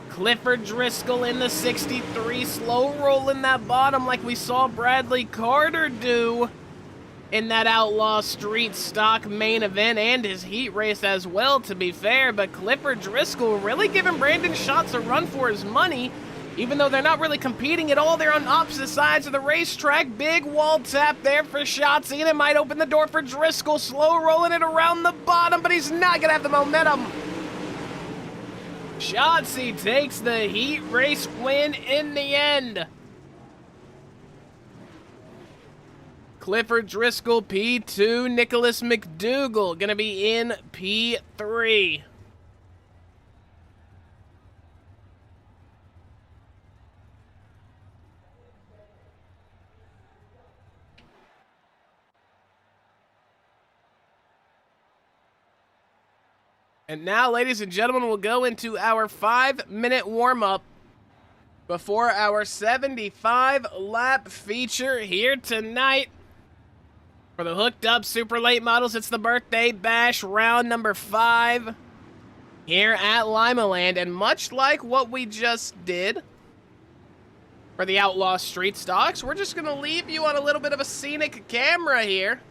Clifford Driscoll in the 63, slow rolling that bottom like we saw Bradley Carter do in that Outlaw Street Stock main event and his heat race as well, to be fair. But Clifford Driscoll really giving Brandon Schatz a run for his money, even though they're not really competing at all. They're on opposite sides of the racetrack. Big wall tap there for Schatz, and it might open the door for Driscoll. Slow rolling it around the bottom, but he's not going to have the momentum. Schatzy takes the heat race win in the end. Clifford Driscoll, P2. Nicholas McDougall going to be in P3. And now, ladies and gentlemen, we'll go into our 5-minute warm-up before our 75-lap feature here tonight. For the hooked up super late models, it's the birthday bash, round number 5 here at Limaland. And much like what we just did for the Outlaw Street Stocks, we're just going to leave you on a little bit of a scenic camera here.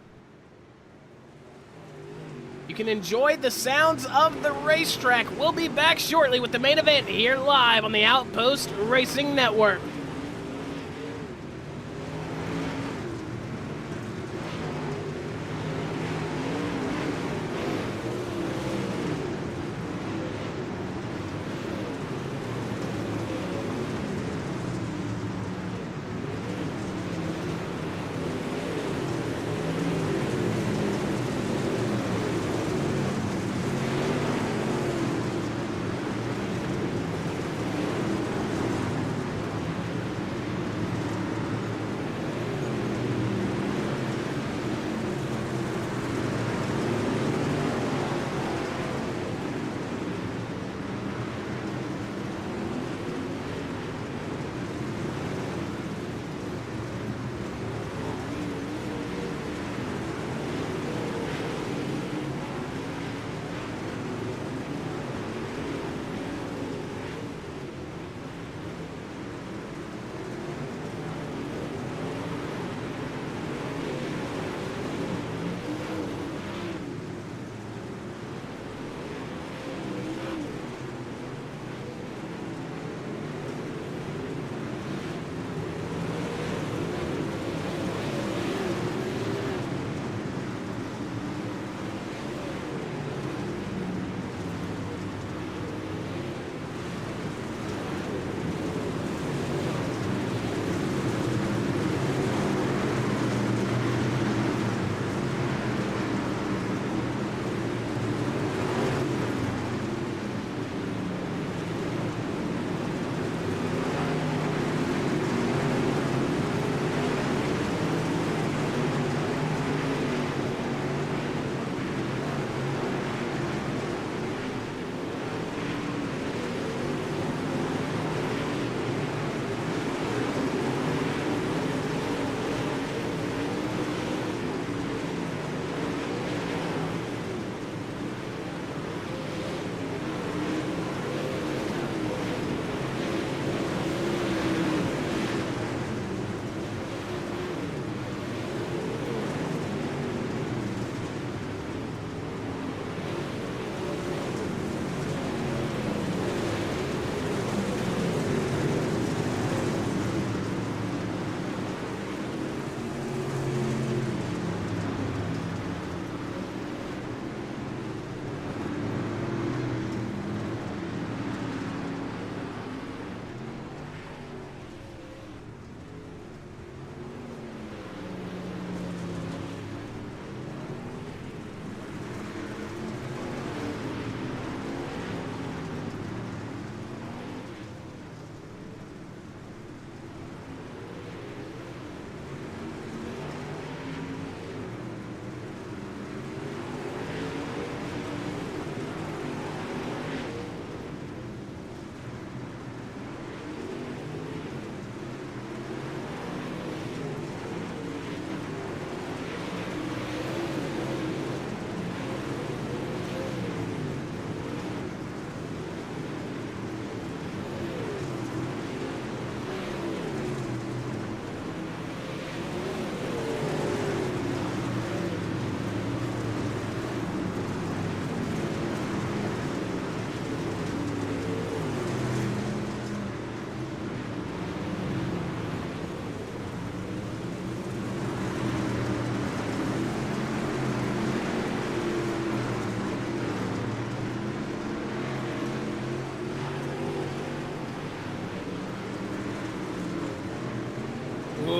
You can enjoy the sounds of the racetrack. We'll be back shortly with the main event here live on the OuTPost Racing Network.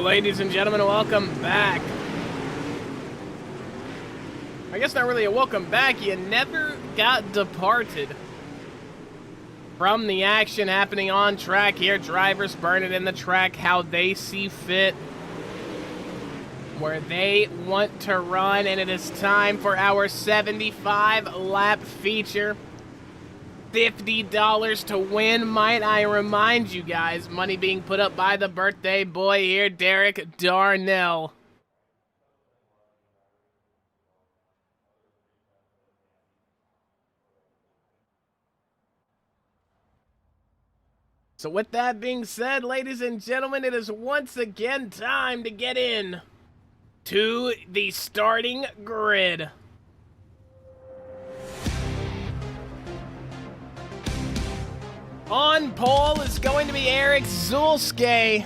Ladies and gentlemen, welcome back. I guess not really a welcome back. You never got departed from the action happening on track here. Drivers burning in the track how they see fit, where they want to run, and it is time for our 75 lap feature. $50 to win, might I remind you guys. Money being put up by the birthday boy here, Derek Darnell. So with that being said, ladies and gentlemen, it is once again time to get in to the starting grid. On pole is going to be Eric Zulske.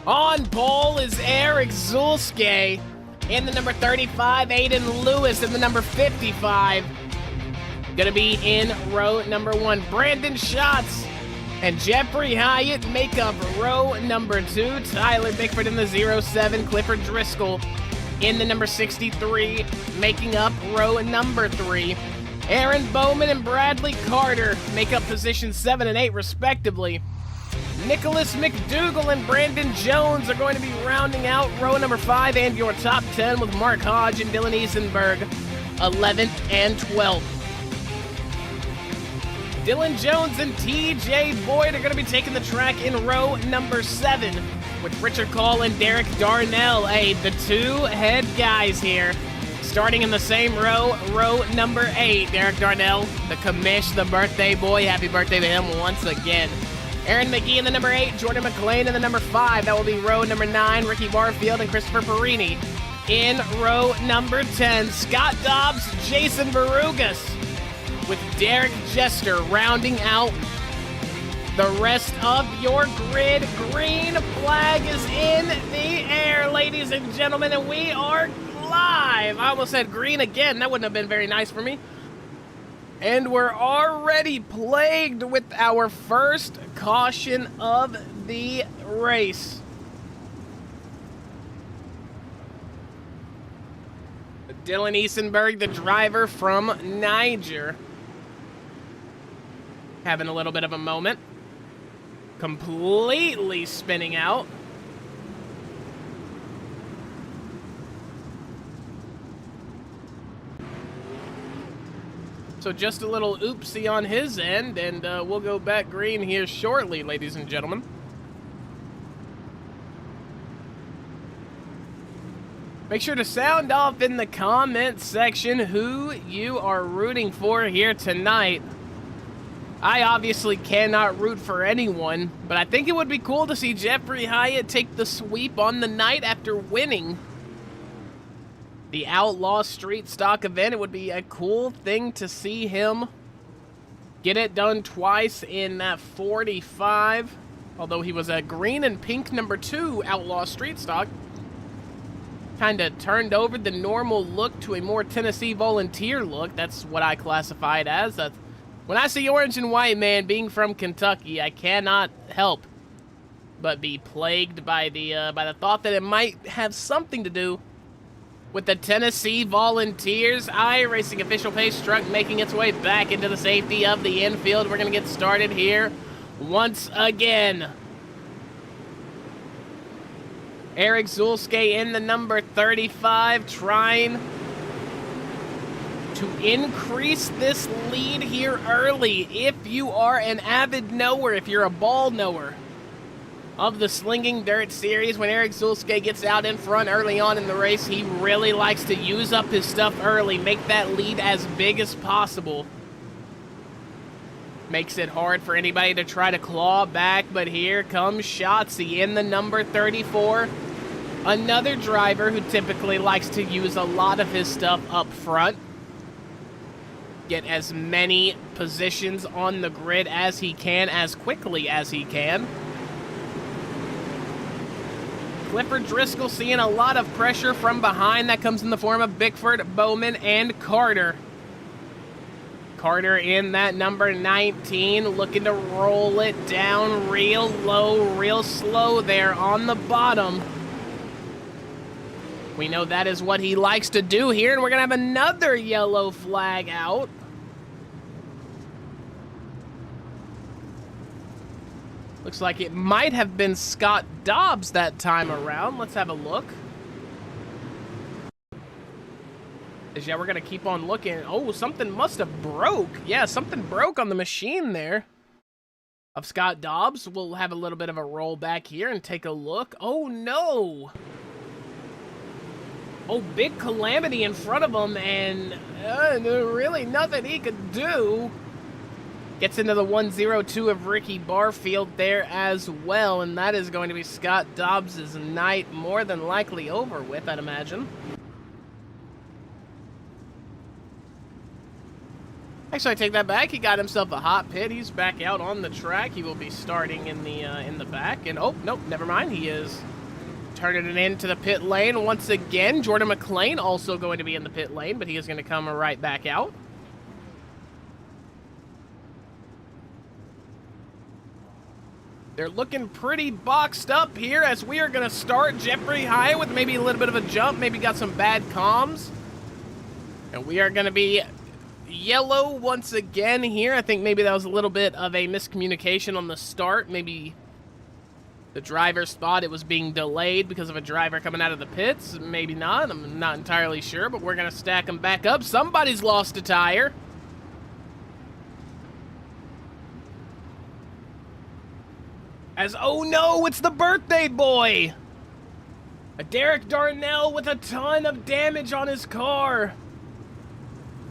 On pole is Eric Zulske. In the number 35, Aiden Lewis. In the number 55, gonna be in row number 1. Brandon Schatz and Jeffrey Hyatt make up row number 2. Tyler Bickford in the 07, Clifford Driscoll in the number 63, making up row number 3. Aaron Bowman and Bradley Carter make up positions 7 and 8 respectively. Nicholas McDougall and Brandon Jones are going to be rounding out row number 5 and your top 10 with Mark Hodge and Dylan Eisenberg 11th and 12th. Dylan Jones and TJ Boyd are going to be taking the track in row number 7 with Richard Call and Derek Darnell, the two head guys here. Starting in the same row, row number 8, Derek Darnell, the commish, the birthday boy. Happy birthday to him once again. Aaron McGee in the number 8, Jordan McLean in the number 5. That will be row number 9, Ricky Barfield and Christopher Perini. In row number 10, Scott Dobbs, Jason Varugas, with Derek Jester rounding out the rest of your grid. Green flag is in the air, ladies and gentlemen, and we are live. I almost said green again. That wouldn't have been very nice for me. And we're already plagued with our first caution of the race. Dylan Eisenberg, the driver from Niger, having a little bit of a moment. Completely spinning out. So just a little oopsie on his end, and we'll go back green here shortly, ladies and gentlemen. Make sure to sound off in the comment section who you are rooting for here tonight. I obviously cannot root for anyone, but I think it would be cool to see Jeffrey Hyatt take the sweep on the night after winning the Outlaw Street Stock event. It would be a cool thing to see him get it done twice in that 45, although he was a green and pink number 2 Outlaw Street Stock. Kind of turned over the normal look to a more Tennessee Volunteer look. That's what I classify it as. When I see orange and white, man, being from Kentucky, I cannot help but be plagued by the thought that it might have something to do with the Tennessee Volunteers. iRacing official pace truck making its way back into the safety of the infield. We're going to get started here once again. Eric Zulske in the number 35, trying to increase this lead here early. If you are an avid knower, if you're a ball knower of the Slinging Dirt Series, when Eric Zulske gets out in front early on in the race, he really likes to use up his stuff early, make that lead as big as possible. Makes it hard for anybody to try to claw back, but here comes Shotzi in the number 34. Another driver who typically likes to use a lot of his stuff up front. Get as many positions on the grid as he can, as quickly as he can. Clifford Driscoll seeing a lot of pressure from behind. That comes in the form of Bickford, Bowman, and Carter. Carter in that number 19, looking to roll it down real low, real slow there on the bottom. We know that is what he likes to do here, and we're going to have another yellow flag out. Looks like it might have been Scott Dobbs that time around. Let's have a look. Yeah, we're going to keep on looking. Oh, something must have broke. Yeah, something broke on the machine there of Scott Dobbs. We'll have a little bit of a roll back here and take a look. Oh, no. Oh, big calamity in front of him, and really nothing he could do. Gets into the 102 of Ricky Barfield there as well, and that is going to be Scott Dobbs' night more than likely over with, I'd imagine. Actually, I take that back. He got himself a hot pit. He's back out on the track. He will be starting in the back. And oh, nope, never mind. He is turning it into the pit lane once again. Jordan McLean also going to be in the pit lane, but he is going to come right back out. They're looking pretty boxed up here as we are going to start. Jeffrey Hyatt with maybe a little bit of a jump, maybe got some bad comms. And we are going to be yellow once again here. I think maybe that was a little bit of a miscommunication on the start. Maybe the driver's spot, it was being delayed because of a driver coming out of the pits. Maybe not. I'm not entirely sure, but we're going to stack them back up. Somebody's lost a tire. As, oh no, it's the birthday boy! A Derek Darnell with a ton of damage on his car.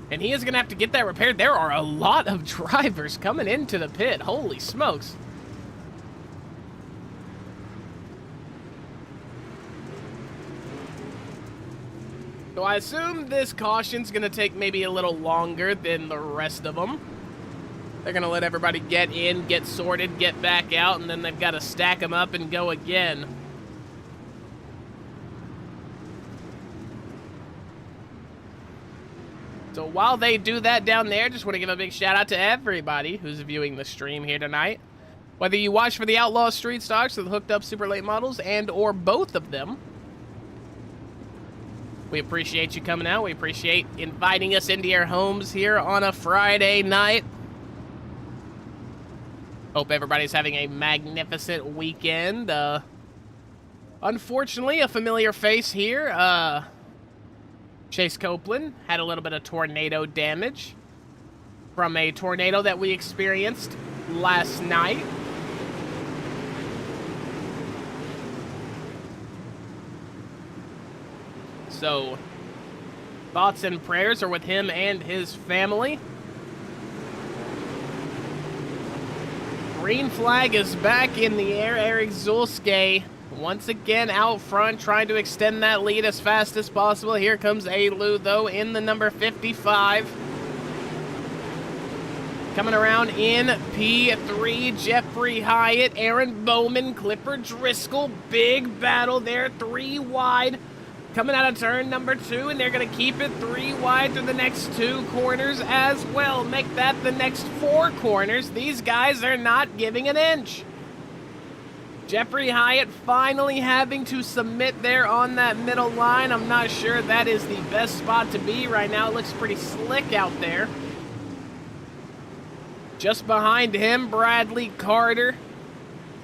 And he is going to have to get that repaired. There are a lot of drivers coming into the pit. Holy smokes. So I assume this caution's going to take maybe a little longer than the rest of them. They're going to let everybody get in, get sorted, get back out, and then they've got to stack them up and go again. So while they do that down there, just want to give a big shout out to everybody who's viewing the stream here tonight. Whether you watch for the Outlaw Street Stocks or the Hooked Up Super Late Models and or both of them, we appreciate you coming out. We appreciate inviting us into your homes here on a Friday night. Hope everybody's having a magnificent weekend. Unfortunately, a familiar face here. Chase Copeland had a little bit of tornado damage from a tornado that we experienced last night. So, thoughts and prayers are with him and his family. Green flag is back in the air. Eric Zulske once again out front, trying to extend that lead as fast as possible. Here comes Alu, though, in the number 55. Coming around in P3, Jeffrey Hyatt, Aaron Bowman, Clipper Driscoll. Big battle there, 3 wide. Coming out of turn number 2, and they're going to keep it 3 wide through the next 2 corners as well. Make that the next 4 corners. These guys are not giving an inch. Jeffrey Hyatt finally having to submit there on that middle line. I'm not sure that is the best spot to be right now. It looks pretty slick out there. Just behind him, Bradley Carter.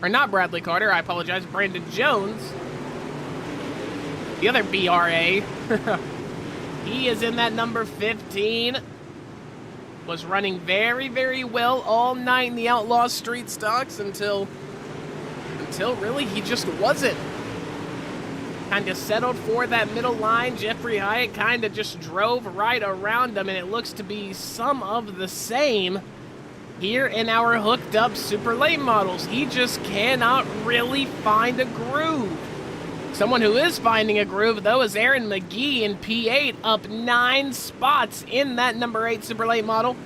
Or not Bradley Carter, I apologize, Brandon Jones. The other BRA. He is in that number 15. Was running very, very well all night in the Outlaw Street Stocks until really he just wasn't. Kind of settled for that middle line. Jeffrey Hyatt kind of just drove right around him, and it looks to be some of the same here in our Hooked Up Super Late Models. He just cannot really find a groove. Someone who is finding a groove, though, is Aaron McGee in P8, up 9 spots in that number 8 Super Late Model.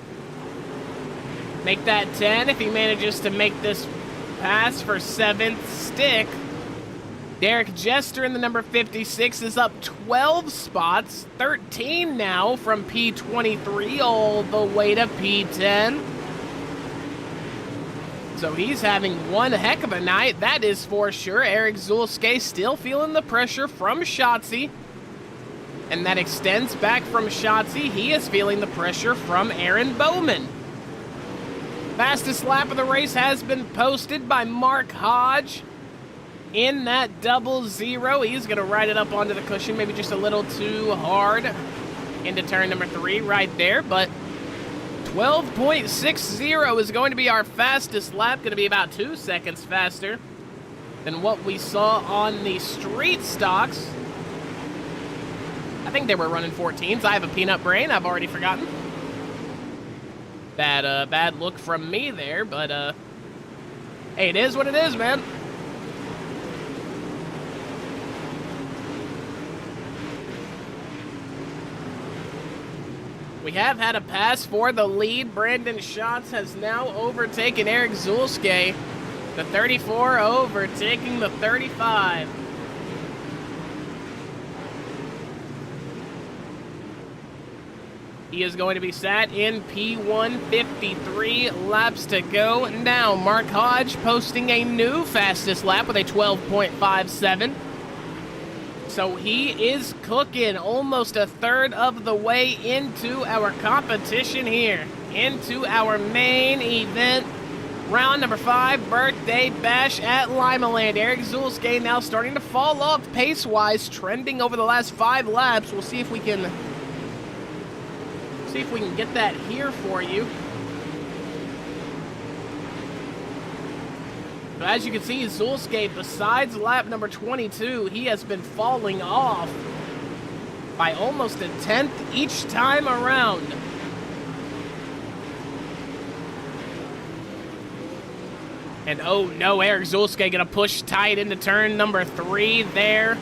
Make that 10 if he manages to make this pass for 7th stick. Derek Jester in the number 56 is up 12 spots, 13 now from P23 all the way to P10. So he's having one heck of a night, that is for sure. Eric Zulske still feeling the pressure from Shotzi. And that extends back from Shotzi. He is feeling the pressure from Aaron Bowman. Fastest lap of the race has been posted by Mark Hodge in that 00. He's going to ride it up onto the cushion, maybe just a little too hard into turn number 3 right there, but 12.60 is going to be our fastest lap, going to be about 2 seconds faster than what we saw on the street stocks. I think they were running 14s. I have a peanut brain. I've already forgotten. Bad look from me there, but hey, it is what it is, man. We have had a pass for the lead. Brandon Schatz has now overtaken Eric Zulske. The 34 overtaking the 35. He is going to be sat in P1, 53 laps to go. Now, Mark Hodge posting a new fastest lap with a 12.57. So he is cooking almost a third of the way into our competition here. Into our main event. Round number 5, birthday bash at Limaland. Eric Zulske now starting to fall off pace-wise, trending over the last 5 laps. We'll see if we can get that here for you. But as you can see, Zulske, besides lap number 22, he has been falling off by almost a tenth each time around. And oh no, Eric Zulske gonna push tight into turn number 3 there.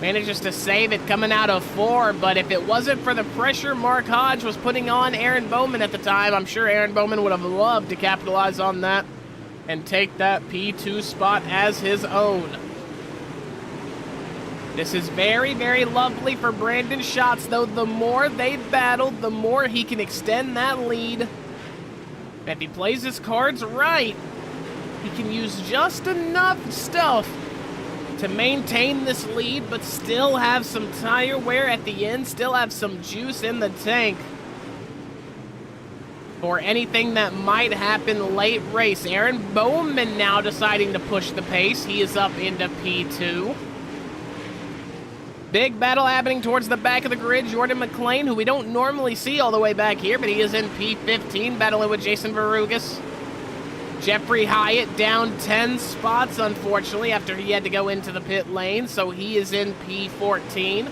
Manages to save it coming out of 4, but if it wasn't for the pressure Mark Hodge was putting on Aaron Bowman at the time, I'm sure Aaron Bowman would have loved to capitalize on that and take that P2 spot as his own. This is very, very lovely for Brandon Schatz, though. The more they battle, the more he can extend that lead. If he plays his cards right, he can use just enough stuff to maintain this lead, but still have some tire wear at the end, still have some juice in the tank for anything that might happen late race. Aaron Bowman now deciding to push the pace. He is up into P2. Big battle happening towards the back of the grid. Jordan McLean, who we don't normally see all the way back here, but he is in P15, battling with Jason Varugas. Jeffrey Hyatt down 10 spots, unfortunately, after he had to go into the pit lane, so he is in P14.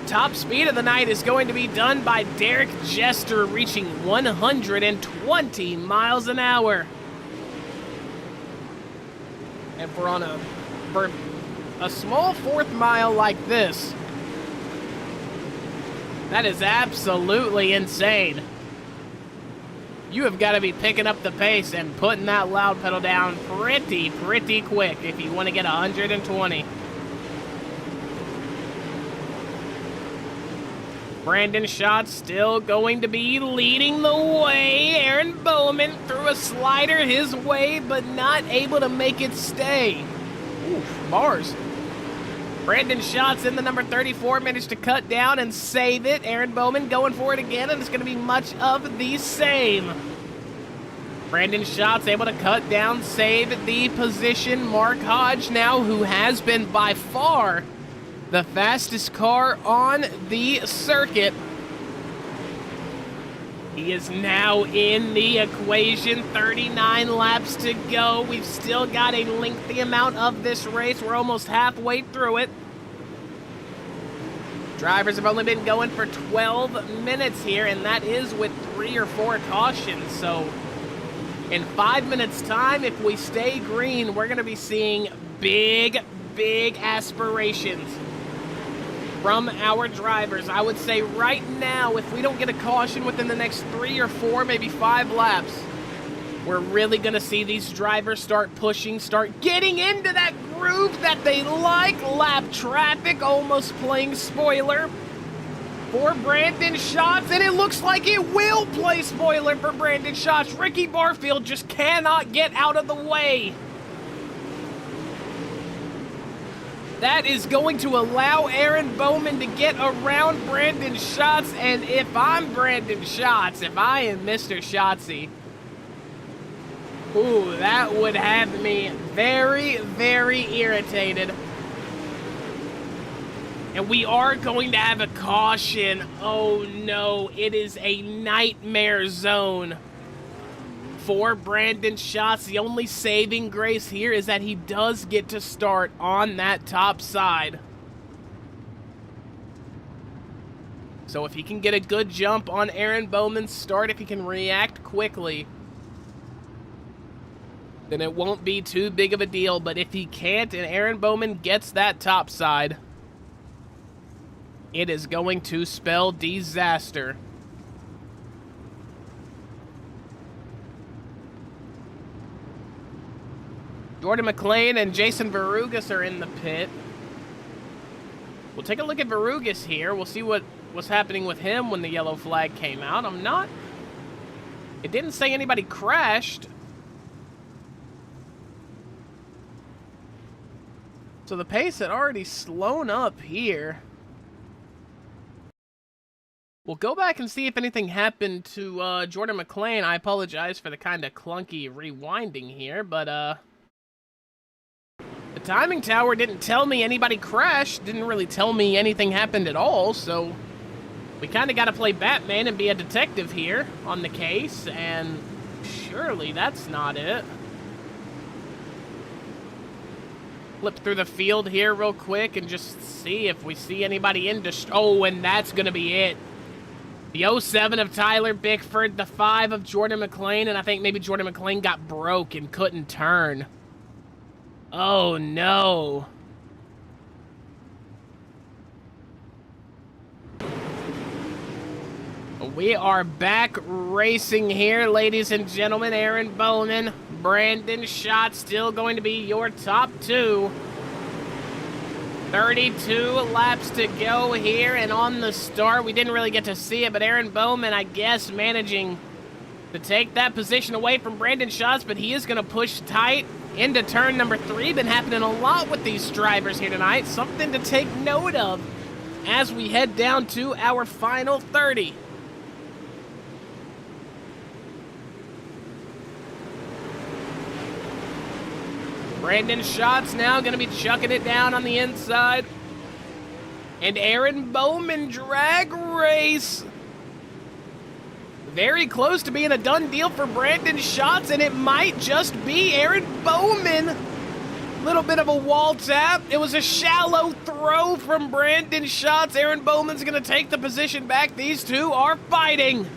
Top speed of the night is going to be done by Derek Jester, reaching 120 miles an hour. And for a small 4th mile like this, that is absolutely insane. You have got to be picking up the pace and putting that loud pedal down pretty quick if you want to get 120. Brandon Schatz still going to be leading the way. Aaron Bowman threw a slider his way, but not able to make it stay. Oof, bars. Brandon Schatz in the number 34 managed to cut down and save it. Aaron Bowman going for it again, and it's going to be much of the same. Brandon Schatz able to cut down, save the position. Mark Hodge now, who has been by far the fastest car on the circuit. He is now in the equation. 39 laps to go. We've still got a lengthy amount of this race. We're almost halfway through it. Drivers have only been going for 12 minutes here, and that is with 3 or 4 cautions. So in 5 minutes' time, if we stay green, we're going to be seeing big aspirations from our drivers. I would say right now, if we don't get a caution within the next 3 or 4, maybe 5 laps, We're really going to see these drivers start pushing, start getting into that groove that they like. Lap traffic almost playing spoiler for Brandon Schatz, and it looks like it will play spoiler for Brandon Schatz. Ricky Barfield just cannot get out of the way. That is going to allow Aaron Bowman to get around Brandon Schatz, and if I'm Brandon Schatz, if I am Mr. Schatzy, ooh, that would have me very, very irritated. And we are going to have a caution. Oh no, it is a nightmare zone for Brandon Schatz. The only saving grace here is that he does get to start on that top side. So if he can get a good jump on Aaron Bowman's start, if he can react quickly, then it won't be too big of a deal. But if he can't and Aaron Bowman gets that top side, it is going to spell disaster. Jordan McLean and Jason Varugas are in the pit. We'll take a look at Varugas here. We'll see what was happening with him when the yellow flag came out. It didn't say anybody crashed. So the pace had already slowed up here. We'll go back and see if anything happened to Jordan McLean. I apologize for the kind of clunky rewinding here, but the timing tower didn't tell me anybody crashed, didn't really tell me anything happened at all, so we kind of got to play Batman and be a detective here on the case, and surely that's not it. Flip through the field here real quick and just see if we see anybody in oh, and that's going to be it. The 07 of Tyler Bickford, the 5 of Jordan McLean, and I think maybe Jordan McLean got broke and couldn't turn. Oh, no. We are back racing here, ladies and gentlemen. Aaron Bowman, Brandon Schatz still going to be your top two. 32 laps to go here, and on the start, we didn't really get to see it, but Aaron Bowman, I guess, managing to take that position away from Brandon Schatz, but he is going to push tight into turn number 3. Been happening a lot with these drivers here tonight. Something to take note of as we head down to our final 30. Brandon Schatz now going to be chucking it down on the inside. And Aaron Bowman drag race. Very close to being a done deal for Brandon Schatz, and it might just be Aaron Bowman. Little bit of a wall tap. It was a shallow throw from Brandon Schatz. Aaron Bowman's going to take the position back. These two are fighting.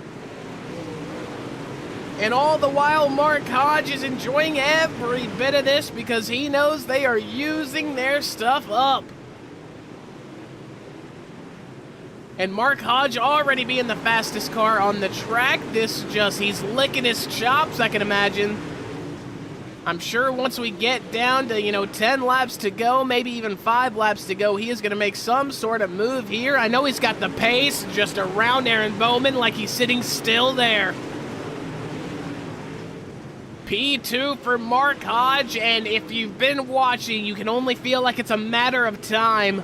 And all the while, Mark Hodge is enjoying every bit of this because he knows they are using their stuff up. And Mark Hodge already being the fastest car on the track. He's licking his chops, I can imagine. I'm sure once we get down to, 10 laps to go, maybe even 5 laps to go, he is going to make some sort of move here. I know he's got the pace just around Aaron Bowman like he's sitting still there. P2 for Mark Hodge, and if you've been watching, you can only feel like it's a matter of time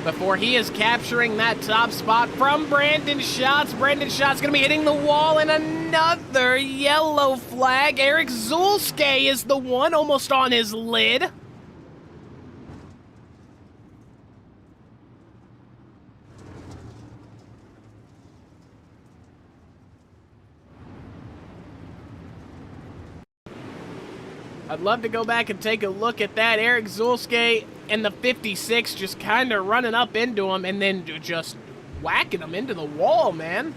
before he is capturing that top spot from Brandon Schatz. Brandon Schatz going to be hitting the wall, and another yellow flag. Eric Zulske is the one almost on his lid. I'd love to go back and take a look at that. Eric Zulske and the 56 just kind of running up into him and then just whacking him into the wall, man.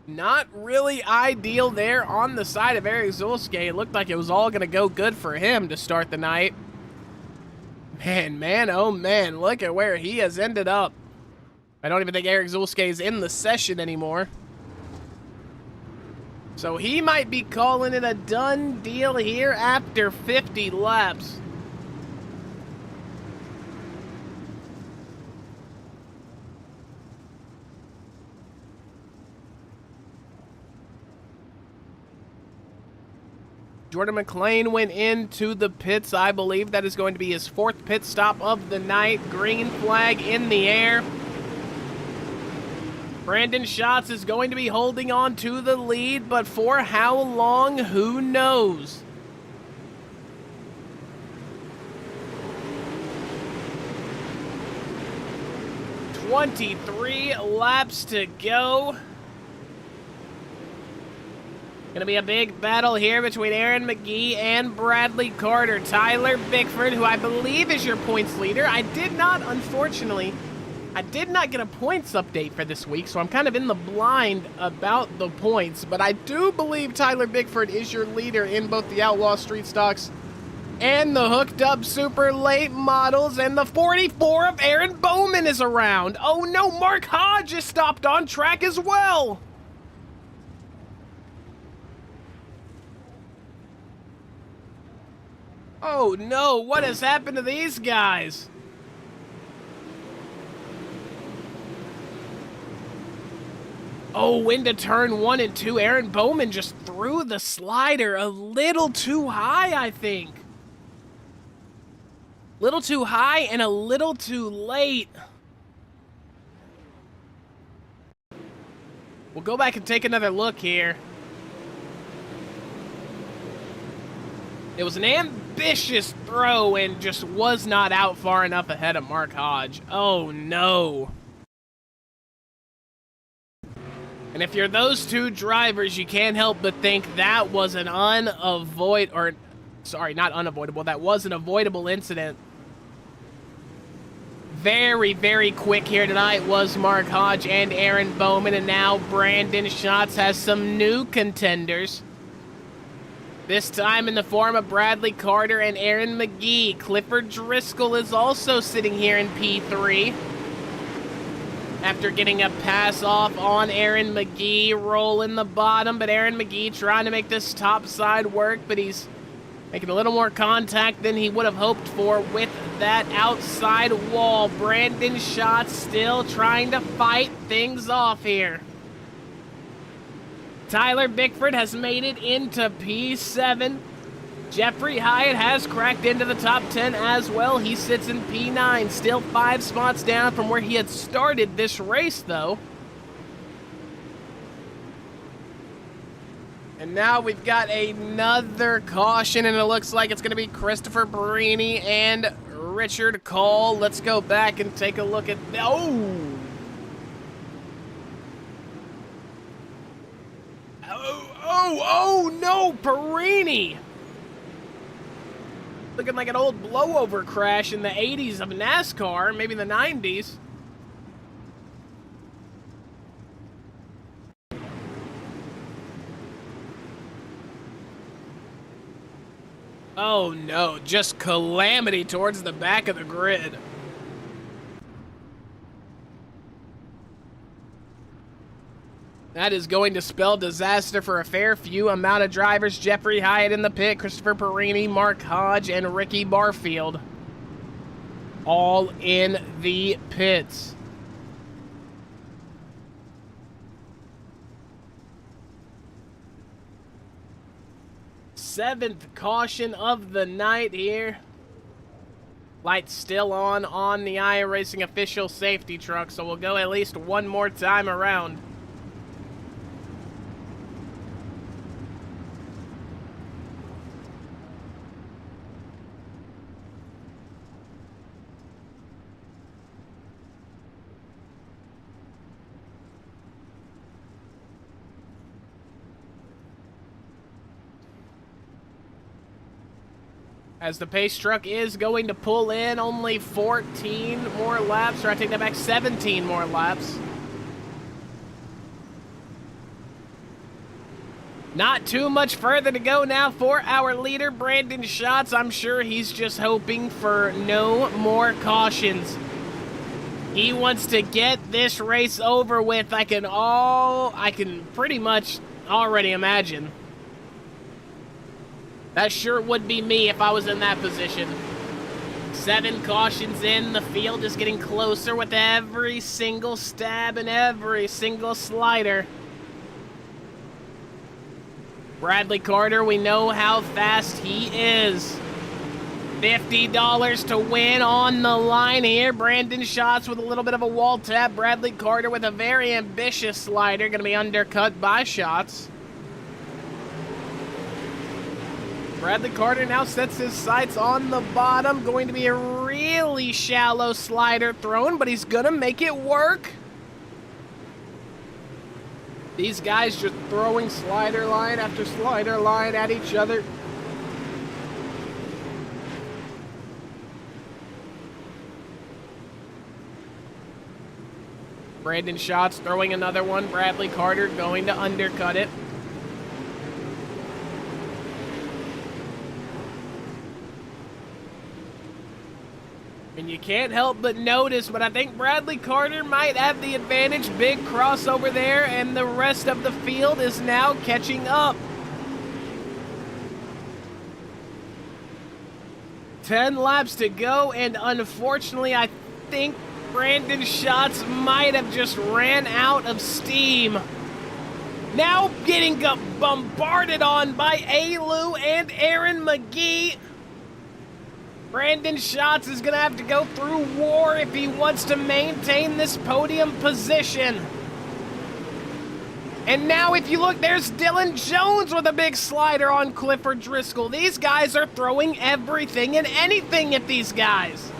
Not really ideal there on the side of Eric Zulske. It looked like it was all going to go good for him to start the night. Man, oh man, look at where he has ended up. I don't even think Eric Zulske is in the session anymore. So he might be calling it a done deal here after 50 laps. Jordan McLean went into the pits. I believe that is going to be his 4th pit stop of the night. Green flag in the air. Brandon Schatz is going to be holding on to the lead, but for how long, who knows? "23 laps to go. Gonna be a big battle here between Aaron McGee and Bradley Carter. Tyler Bickford, who I believe is your points leader. Unfortunately, I did not get a points update for this week, so I'm kind of in the blind about the points. But I do believe Tyler Bickford is your leader in both the Outlaw Street Stocks and the Hooked Up Super Late Models. And the 44 of Aaron Bowman is around. Oh no, Mark Hodge is stopped on track as well. Oh no, what has happened to these guys? Oh, into turn 1 and 2. Aaron Bowman just threw the slider a little too high, I think. Little too high and a little too late. We'll go back and take another look here. It was an ambitious throw and just was not out far enough ahead of Mark Hodge. Oh no. And if you're those two drivers, you can't help but think that was an that was an avoidable incident. Very, very quick here tonight was Mark Hodge and Aaron Bowman, and now Brandon Schatz has some new contenders. This time in the form of Bradley Carter and Aaron McGee. Clifford Driscoll is also sitting here in P3. After getting a pass off on Aaron McGee, rolling the bottom, but Aaron McGee trying to make this top side work, but he's making a little more contact than he would have hoped for with that outside wall. Brandon Schatz still trying to fight things off here. Tyler Bickford has made it into P7. Jeffrey Hyatt has cracked into the top 10 as well. He sits in P9, still 5 spots down from where he had started this race, though. And now we've got another caution, and it looks like it's going to be Christopher Barini and Richard Cole. Let's go back and take a look at... Oh no, Perini! Looking like an old blowover crash in the 80s of NASCAR, maybe the 90s. Oh no, just calamity towards the back of the grid. That is going to spell disaster for a fair few amount of drivers. Jeffrey Hyatt in the pit, Christopher Perini, Mark Hodge, and Ricky Barfield. All in the pits. Seventh caution of the night here. Lights still on the iRacing official safety truck, so we'll go at least one more time around. As the pace truck is going to pull in only 14 more laps, or I take that back, 17 more laps. Not too much further to go now for our leader, Brandon Schatz. I'm sure he's just hoping for no more cautions. He wants to get this race over with. I can pretty much already imagine. That sure would be me if I was in that position. 7 cautions in. The field is getting closer with every single stab and every single slider. Bradley Carter, we know how fast he is. $50 to win on the line here. Brandon Schatz with a little bit of a wall tap. Bradley Carter with a very ambitious slider. Going to be undercut by Schatz. Bradley Carter now sets his sights on the bottom. Going to be a really shallow slider thrown, but he's going to make it work. These guys just throwing slider line after slider line at each other. Brandon Schatz throwing another one. Bradley Carter going to undercut it. And you can't help but notice, but I think Bradley Carter might have the advantage. Big crossover there, and the rest of the field is now catching up. 10 laps to go, and unfortunately, I think Brandon Schatz might have just ran out of steam. Now getting bombarded on by Alu and Aaron McGee. Brandon Schatz is going to have to go through war if he wants to maintain this podium position. And now if you look, there's Dylan Jones with a big slider on Clifford Driscoll. These guys are throwing everything and anything at these guys.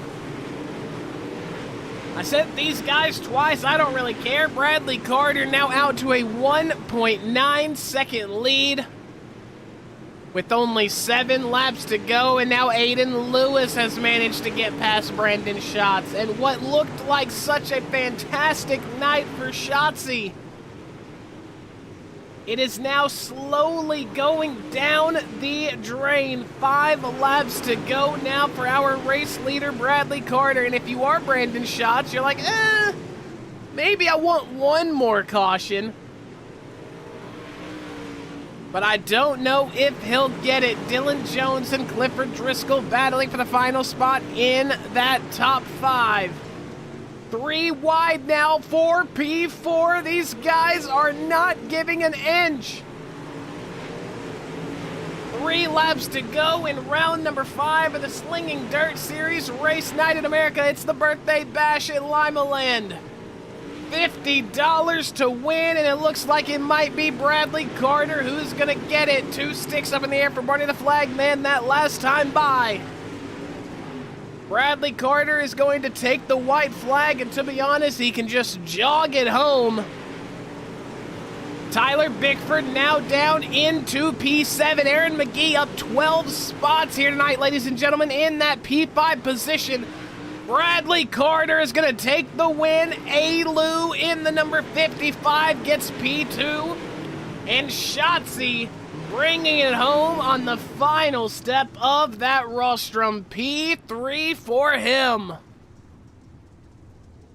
I said these guys twice, I don't really care. Bradley Carter now out to a 1.9 second lead with only 7 laps to go, and now Aiden Lewis has managed to get past Brandon Schatz. And what looked like such a fantastic night for Schatzy, it is now slowly going down the drain. 5 laps to go now for our race leader, Bradley Carter. And if you are Brandon Schatz, you're like, maybe I want one more caution. But I don't know if he'll get it. Dylan Jones and Clifford Driscoll battling for the final spot in that top 5. 3 wide now for P4. These guys are not giving an inch. 3 laps to go in round number 5 of the Slinging Dirt Series Race Night in America. It's the birthday bash at Limaland. $50 to win, and it looks like it might be Bradley Carter who's going to get it. 2 sticks up in the air for Barney the Flag Man that last time by. Bradley Carter is going to take the white flag, and to be honest, he can just jog it home. Tyler Bickford now down into P7. Aaron McGee up 12 spots here tonight, ladies and gentlemen, in that P5 position. Bradley Carter is going to take the win. Alu in the number 55 gets P2. And Schatzy bringing it home on the final step of that rostrum. P3 for him.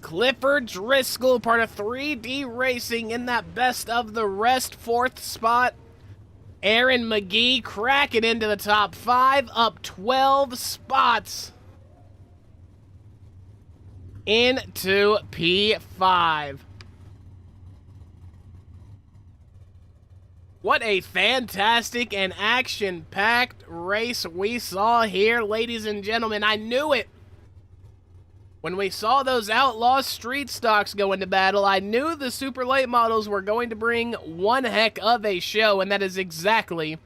Clifford Driscoll, part of 3D Racing, in that best of the rest 4th spot. Aaron McGee cracking into the top 5, up 12 spots into P5. What a fantastic and action-packed race we saw here, ladies and gentlemen. I knew it. When we saw those Outlaw Street Stocks go into battle, I knew the super late models were going to bring one heck of a show, and that is exactly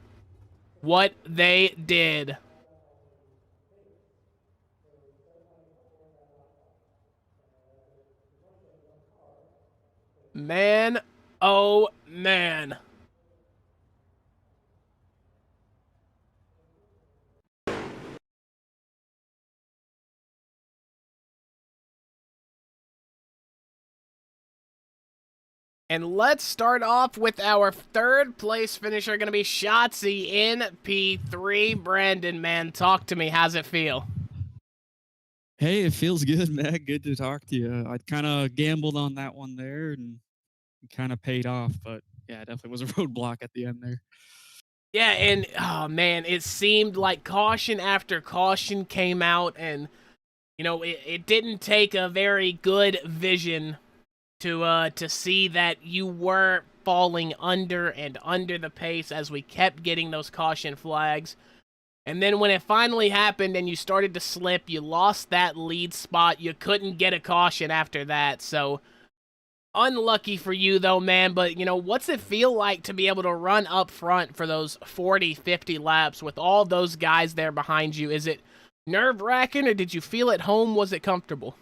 what they did. Man, oh man. And let's start off with our third place finisher, going to be Shotzi in P3. Brandon, man, talk to me. How's it feel? Hey, it feels good, man. Good to talk to you. I kind of gambled on that one there and it kind of paid off, but yeah, it definitely was a roadblock at the end there. Yeah, and oh man, it seemed like caution after caution came out, and you know, it didn't take a very good vision to see that you were falling under and under the pace as we kept getting those caution flags. And then when it finally happened and you started to slip, you lost that lead spot. You couldn't get a caution after that. So unlucky for you though, man. But you know, what's it feel like to be able to run up front for those 40, 50 laps with all those guys there behind you? Is it nerve-wracking, or did you feel at home? Was it comfortable?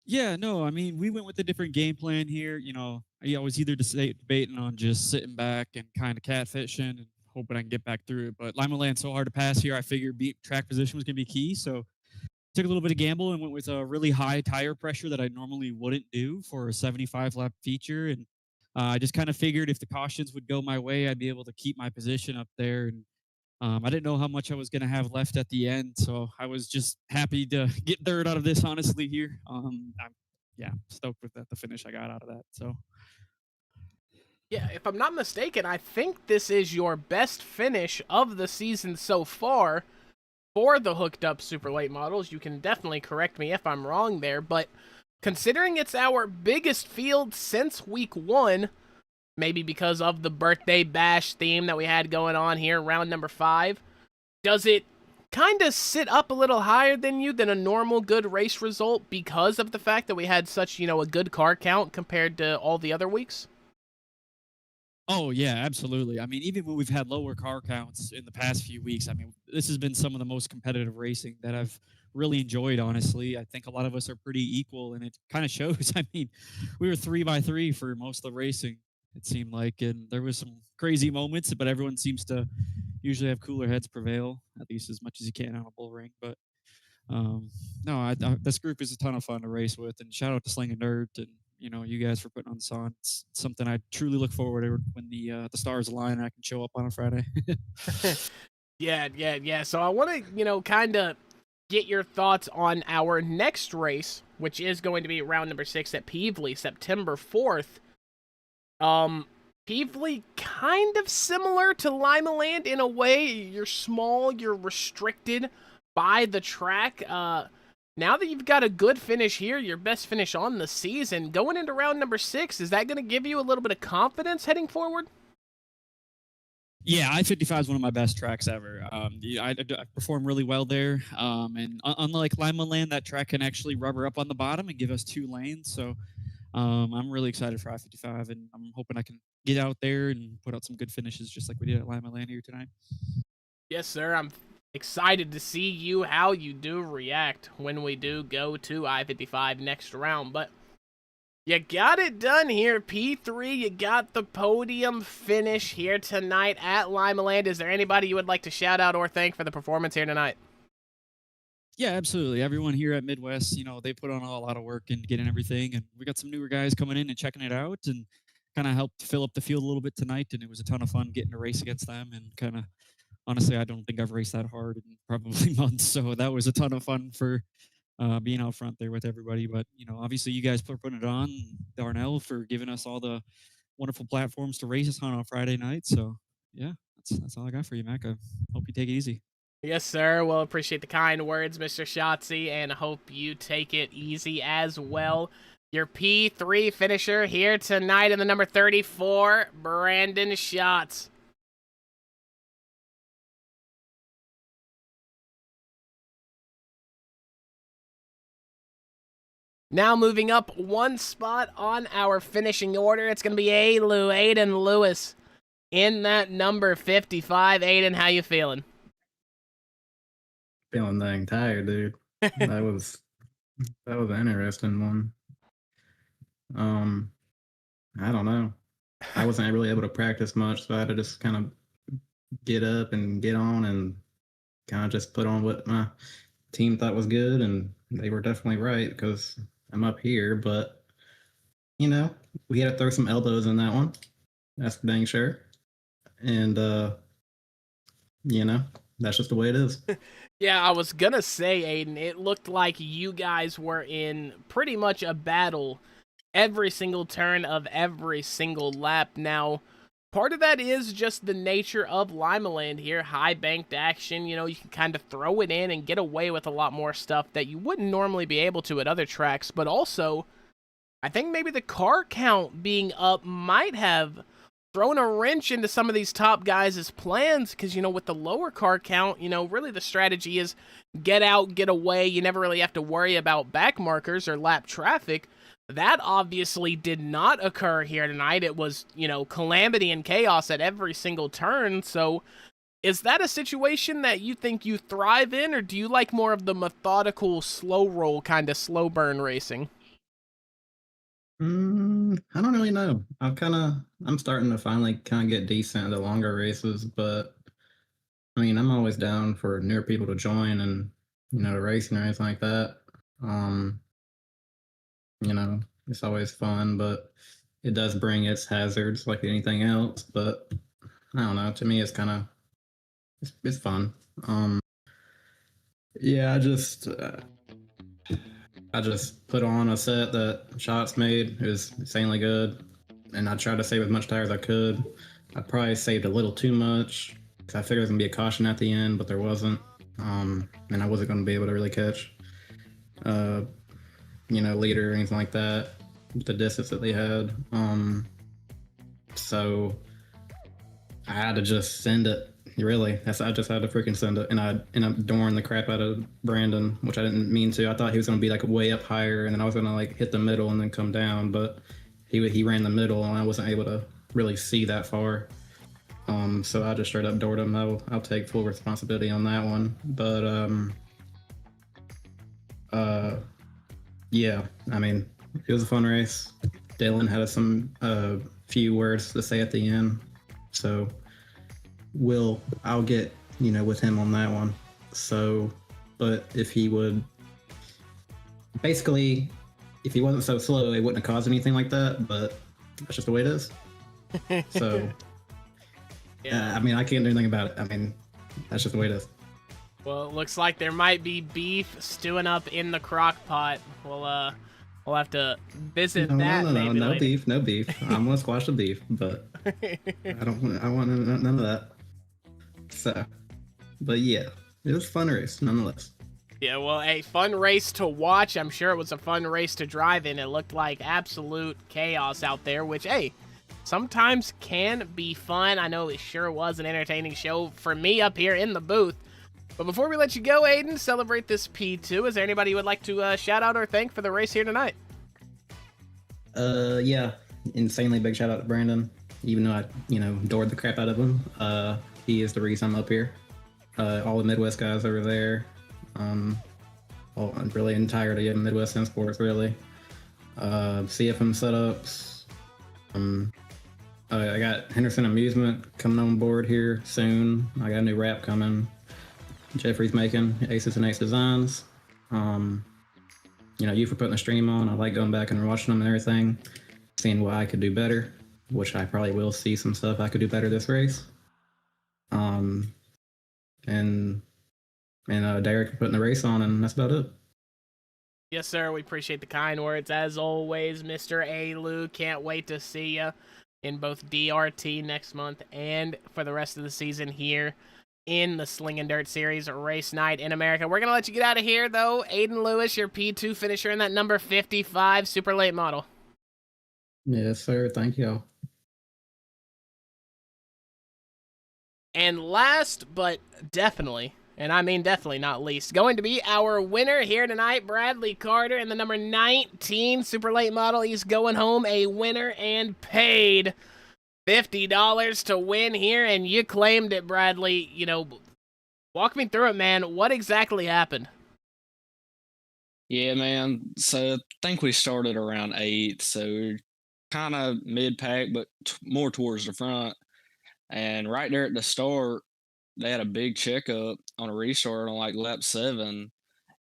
Yeah, no, I mean, we went with a different game plan here. You know, I was either debating on just sitting back and kind of catfishing and hoping I can get back through it. But Limaland's so hard to pass here. I figured beat track position was going to be key. So took a little bit of gamble and went with a really high tire pressure that I normally wouldn't do for a 75 lap feature. And I just kind of figured if the cautions would go my way, I'd be able to keep my position up there. And I didn't know how much I was going to have left at the end, so I was just happy to get third out of this, honestly, here. I'm stoked with the finish I got out of that. So Yeah, if I'm not mistaken, I think this is your best finish of the season so far for the hooked up super late models. You can definitely correct me if I'm wrong there, but considering it's our biggest field since week 1, maybe because of the birthday bash theme that we had going on here, round number 5, does it kind of sit up a little higher than you than a normal good race result because of the fact that we had such, you know, a good car count compared to all the other weeks? oh yeah, absolutely. I mean, even when we've had lower car counts in the past few weeks, I mean, this has been some of the most competitive racing that I've really enjoyed, honestly. I think a lot of us are pretty equal, and it kind of shows. I mean, we were 3 by 3 for most of the racing, it seemed like, and there was some crazy moments, but everyone seems to usually have cooler heads prevail, at least as much as you can on a bull ring. But no, this group is a ton of fun to race with, and shout out to Slingin and you guys for putting on this on. It's something I truly look forward to when the stars align and I can show up on a Friday. Yeah. So I want to, kind of get your thoughts on our next race, which is going to be round number 6 at Peevely, September 4th. Peevely kind of similar to Limaland in a way. You're small, you're restricted by the track. Now that you've got a good finish here, your best finish on the season, going into round number 6, is that going to give you a little bit of confidence heading forward? Yeah, I-55 is one of my best tracks ever. I perform really well there. And unlike Limaland, that track can actually rubber up on the bottom and give us 2 lanes. So I'm really excited for I-55, and I'm hoping I can get out there and put out some good finishes just like we did at Limaland here tonight. Yes, sir. I'm excited to see how you do react when we do go to I-55 next round. But you got it done here, P3. You got the podium finish here tonight at Limaland. Is there anybody you would like to shout out or thank for the performance here tonight? Yeah, absolutely. Everyone here at Midwest, they put on a lot of work in getting everything, and we got some newer guys coming in and checking it out, and kind of helped fill up the field a little bit tonight. And it was a ton of fun getting to race against them, and kind of honestly, I don't think I've raced that hard in probably months. So that was a ton of fun for being out front there with everybody. But obviously, you guys for putting it on, Darnell for giving us all the wonderful platforms to race us on Friday night. So yeah, that's all I got for you, Mac. I hope you take it easy. Yes, sir. Well, appreciate the kind words, Mr. Shotzi, and hope you take it easy as well. Your P3 finisher here tonight in the number 34, Brandon Schatz. Now moving up 1 spot on our finishing order, it's going to be Aiden Lewis in that number 55. Aiden, how you feeling? Feeling dang tired, dude. That was an interesting one. I don't know. I wasn't really able to practice much, so I had to just kind of get up and get on and kind of just put on what my team thought was good, and they were definitely right because I'm up here, but you know, we had to throw some elbows in that one. That's for dang sure. And you know, that's just the way it is. Yeah, I was gonna say, Aiden, it looked like you guys were in pretty much a battle every single turn of every single lap. Now, part of that is just the nature of Limaland here, high banked action. You know, you can kind of throw it in and get away with a lot more stuff that you wouldn't normally be able to at other tracks. But also, I think maybe the car count being up might have thrown a wrench into some of these top guys' plans, because, you know, with the lower car count, you know, really the strategy is get out, get away. You never really have to worry about back markers or lap traffic. That obviously did not occur here tonight. It was, you know, calamity and chaos at every single turn. So is that a situation that you think you thrive in, or do you like more of the methodical, slow roll kind of slow burn racing? I don't really know. I'm starting to finally kind of get decent at the longer races, but I mean, I'm always down for newer people to join and, you know, racing or anything like that. Um, you know, it's always fun, but it does bring its hazards like anything else. But I don't know. To me, it's kind of it's fun. Yeah, I just put on a set that Shots made. It was insanely good, and I tried to save as much tire as I could. I probably saved a little too much because I figured there was gonna be a caution at the end, but there wasn't, and I wasn't gonna be able to really catch, uh, you know, leader or anything like that. The distance that they had, so I had to just send it. Really, I just had to freaking send it, and I ended up dooring the crap out of Brandon, which I didn't mean to. I thought he was gonna be like way up higher, and then I was gonna like hit the middle and then come down, but he ran the middle, and I wasn't able to really see that far. So I just straight up doored him. I'll take full responsibility on that one. But yeah, I mean, it was a fun race. Dylan had some few words to say at the end, so I'll get, you know, with him on that one. So, but if he would basically, if he wasn't so slow, it wouldn't have caused anything like that. But that's just the way it is. So, I mean, I can't do anything about it. I mean, that's just the way it is. Well, it looks like there might be beef stewing up in the crock pot. We'll have to visit that. No beef, no beef. I'm gonna squash the beef, but I want none of that. So, but yeah, it was a fun race nonetheless. Yeah, well, a fun race to watch. I'm sure it was a fun race to drive in. It looked like absolute chaos out there, which, hey, sometimes can be fun. I know it sure was an entertaining show for me up here in the booth. But before we let you go, Aiden, celebrate this P2, is there anybody you would like to shout out or thank for the race here tonight? Yeah, insanely big shout out to Brandon. Even though I, you know, doored the crap out of him, he is the reason I'm up here. All the Midwest guys over there, I'm really entirety of Midwest Sports, really. CFM setups. I got Henderson Amusement coming on board here soon. I got a new rap coming. Jeffrey's making Aces and Ace Designs. You know, you for putting the stream on. I like going back and watching them and everything, seeing what I could do better, which I probably will see some stuff I could do better this race. And Derek putting the race on, and that's about it. Yes, sir. We appreciate the kind words as always, Mr. A. Can't wait to see you in both DRT next month and for the rest of the season here in the Slingin Dirt Series race night in America. We're going to let you get out of here, though. Aiden Lewis, your P2 finisher in that number 55 super late model. Yes, sir. Thank you. And last, but definitely, and I mean definitely not least, going to be our winner here tonight, Bradley Carter in the number 19 super late model. He's going home a winner and paid $50 to win here, and you claimed it, Bradley. You know, walk me through it, man. What exactly happened? Yeah, man. So I think we started around 8, so kind of mid-pack, but more towards the front. And right there at the start, they had a big checkup on a restart on like lap 7,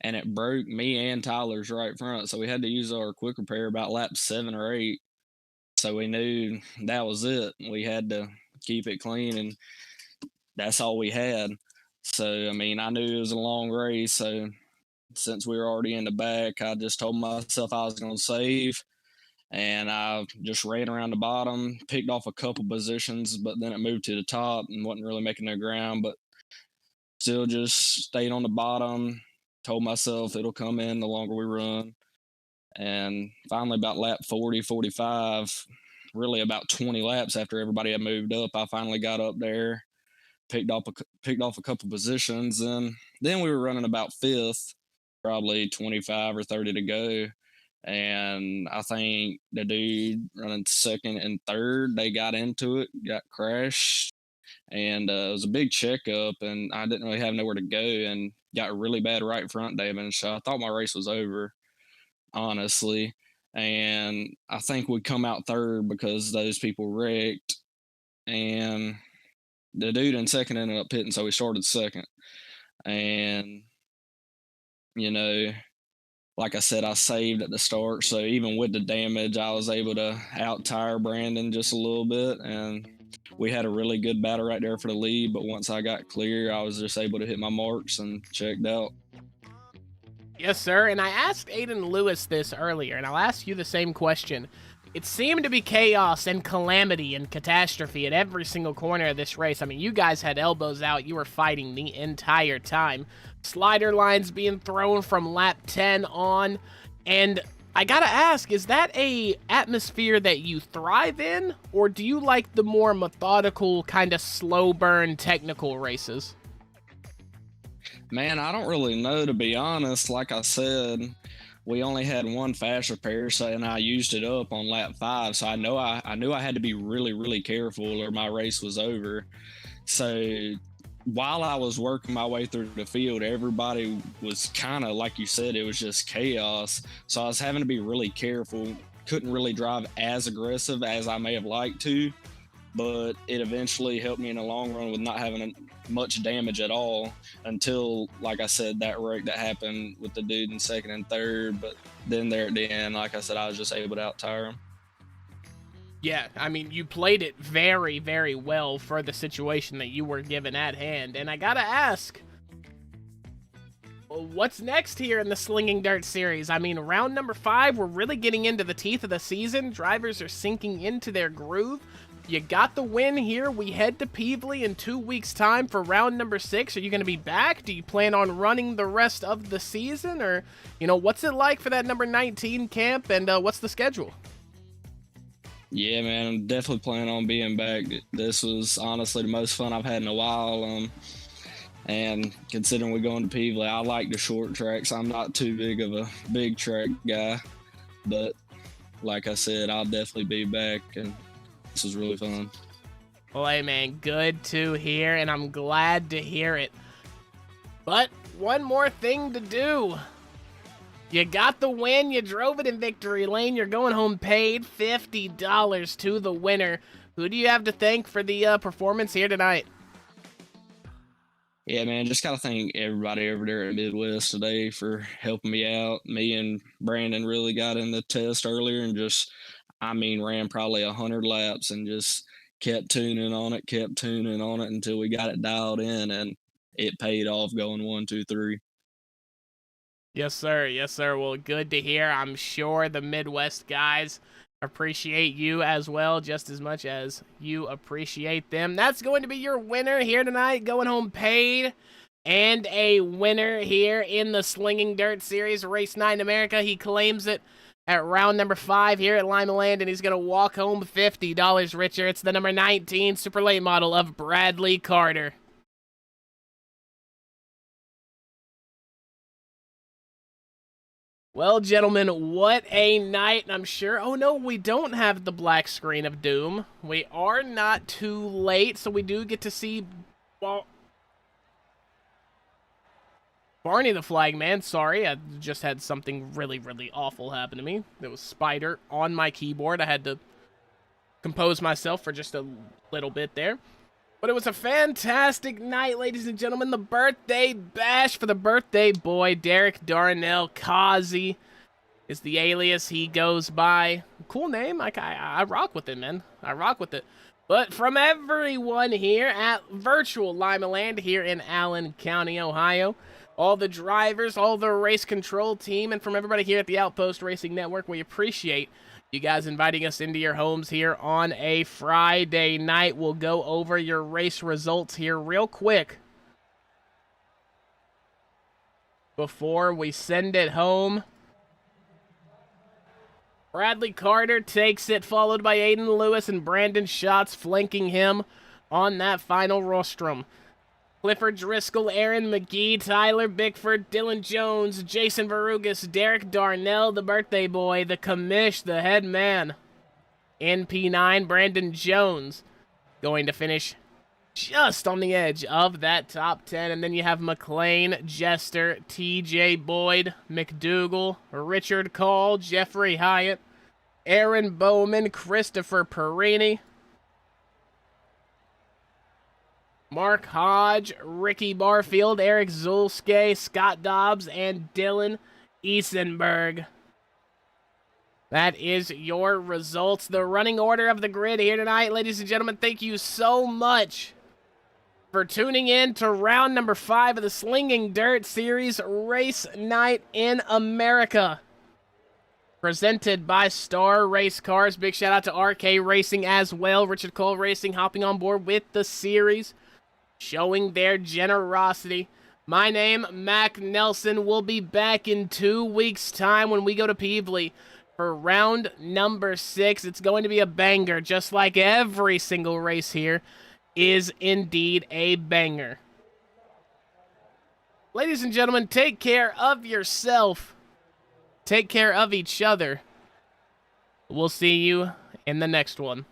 and it broke me and Tyler's right front. So we had to use our quick repair about lap 7 or 8. So we knew that was it. We had to keep it clean, and that's all we had. So, I mean, I knew it was a long race. So, since we were already in the back, I just told myself I was going to save. And I just ran around the bottom, picked off a couple positions, but then it moved to the top and wasn't really making no ground, but still just stayed on the bottom. Told myself it'll come in the longer we run. And finally, about lap 40, 45, really about 20 laps after everybody had moved up, I finally got up there, picked off a couple positions, and then we were running about fifth, probably 25 or 30 to go. And I think the dude running second and third, they got into it, got crashed, and it was a big checkup, and I didn't really have nowhere to go, and got really bad right front damage. So I thought my race was over, honestly. And I think we come out third because those people wrecked, and the dude in second ended up pitting, so we started second. And you know, like I said, I saved at the start, so even with the damage, I was able to out tire Brandon just a little bit, and we had a really good battle right there for the lead. But once I got clear, I was just able to hit my marks and checked out. Yes, sir. And I asked Aiden Lewis this earlier, and I'll ask you the same question. It seemed to be chaos and calamity and catastrophe at every single corner of this race. I mean, you guys had elbows out. You were fighting the entire time. Slider lines being thrown from lap 10 on. And I gotta ask, is that a atmosphere that you thrive in? Or do you like the more methodical, kind of slow burn technical races? Man, I don't really know, to be honest. Like I said, we only had one fast repair, so and I used it up on lap 5. So I knew I had to be really, really careful, or my race was over. So while I was working my way through the field, everybody was kind of, like you said, it was just chaos. So I was having to be really careful. Couldn't really drive as aggressive as I may have liked to, but it eventually helped me in the long run with not having much damage at all until, like I said, that wreck that happened with the dude in second and third. But then there at the end, like I said, I was just able to out tire him. Yeah, I mean, you played it very, very well for the situation that you were given at hand. And I gotta ask, what's next here in the Slinging Dirt series? I mean, round number 5, we're really getting into the teeth of the season. Drivers are sinking into their groove. You got the win here. We head to Peevely in 2 weeks' time for round number 6. Are you going to be back? Do you plan on running the rest of the season? Or, what's it like for that number 19 camp, and what's the schedule? Yeah, man, I'm definitely planning on being back. This was honestly the most fun I've had in a while. And considering we're going to Peevely, I like the short tracks. I'm not too big of a big track guy. But like I said, I'll definitely be back, and this was really fun. Well, hey, man, good to hear, and I'm glad to hear it. But one more thing to do. You got the win. You drove it in victory lane. You're going home paid $50 to the winner. Who do you have to thank for the performance here tonight? Yeah, man, just got to thank everybody over there at Midwest today for helping me out. Me and Brandon really got in the test earlier and just, ran probably 100 laps and just kept tuning on it until we got it dialed in, and it paid off going 1, 2, 3. Yes, sir. Yes, sir. Well, good to hear. I'm sure the Midwest guys appreciate you as well, just as much as you appreciate them. That's going to be your winner here tonight, going home paid, and a winner here in the Slinging Dirt Series, Race 9 America. He claims it at round number 5 here at Limaland, and he's going to walk home $50 richer. It's the number 19 Super Late model of Bradley Carter. Well, gentlemen, what a night, and I'm sure... Oh, no, we don't have the black screen of doom. We are not too late, so we do get to see... Well, Barney the Flagman, sorry, I just had something really, really awful happen to me. There was Spider on my keyboard. I had to compose myself for just a little bit there. But it was a fantastic night, ladies and gentlemen. The birthday bash for the birthday boy, Derek Darnell Kazi. is the alias he goes by. Cool name. I rock with it, man. I rock with it. But from everyone here at Virtual Limaland here in Allen County, Ohio, all the drivers, all the race control team, and from everybody here at the OuTPost Racing Network, we appreciate you guys inviting us into your homes here on a Friday night. We'll go over your race results here real quick before we send it home. Bradley Carter takes it, followed by Aiden Lewis and Brandon Schatz flanking him on that final rostrum. Clifford Driscoll, Aaron McGee, Tyler Bickford, Dylan Jones, Jason Varugas, Derek Darnell, the birthday boy, the commish, the head man. In P9, Brandon Jones going to finish just on the edge of that top 10. And then you have McLean, Jester, TJ Boyd, McDougal, Richard Call, Jeffrey Hyatt, Aaron Bowman, Christopher Perini, Mark Hodge, Ricky Barfield, Eric Zulske, Scott Dobbs, and Dylan Eisenberg. That is your results. The running order of the grid here tonight, ladies and gentlemen. Thank you so much for tuning in to round number 5 of the Slinging Dirt Series Race Night in America, presented by Star Race Cars. Big shout out to RK Racing as well. Richard Cole Racing hopping on board with the series, showing their generosity. My name, Mac Nelson, will be back in 2 weeks' time when we go to Peevely for round number 6. It's going to be a banger, just like every single race here is indeed a banger. Ladies and gentlemen, take care of yourself. Take care of each other. We'll see you in the next one.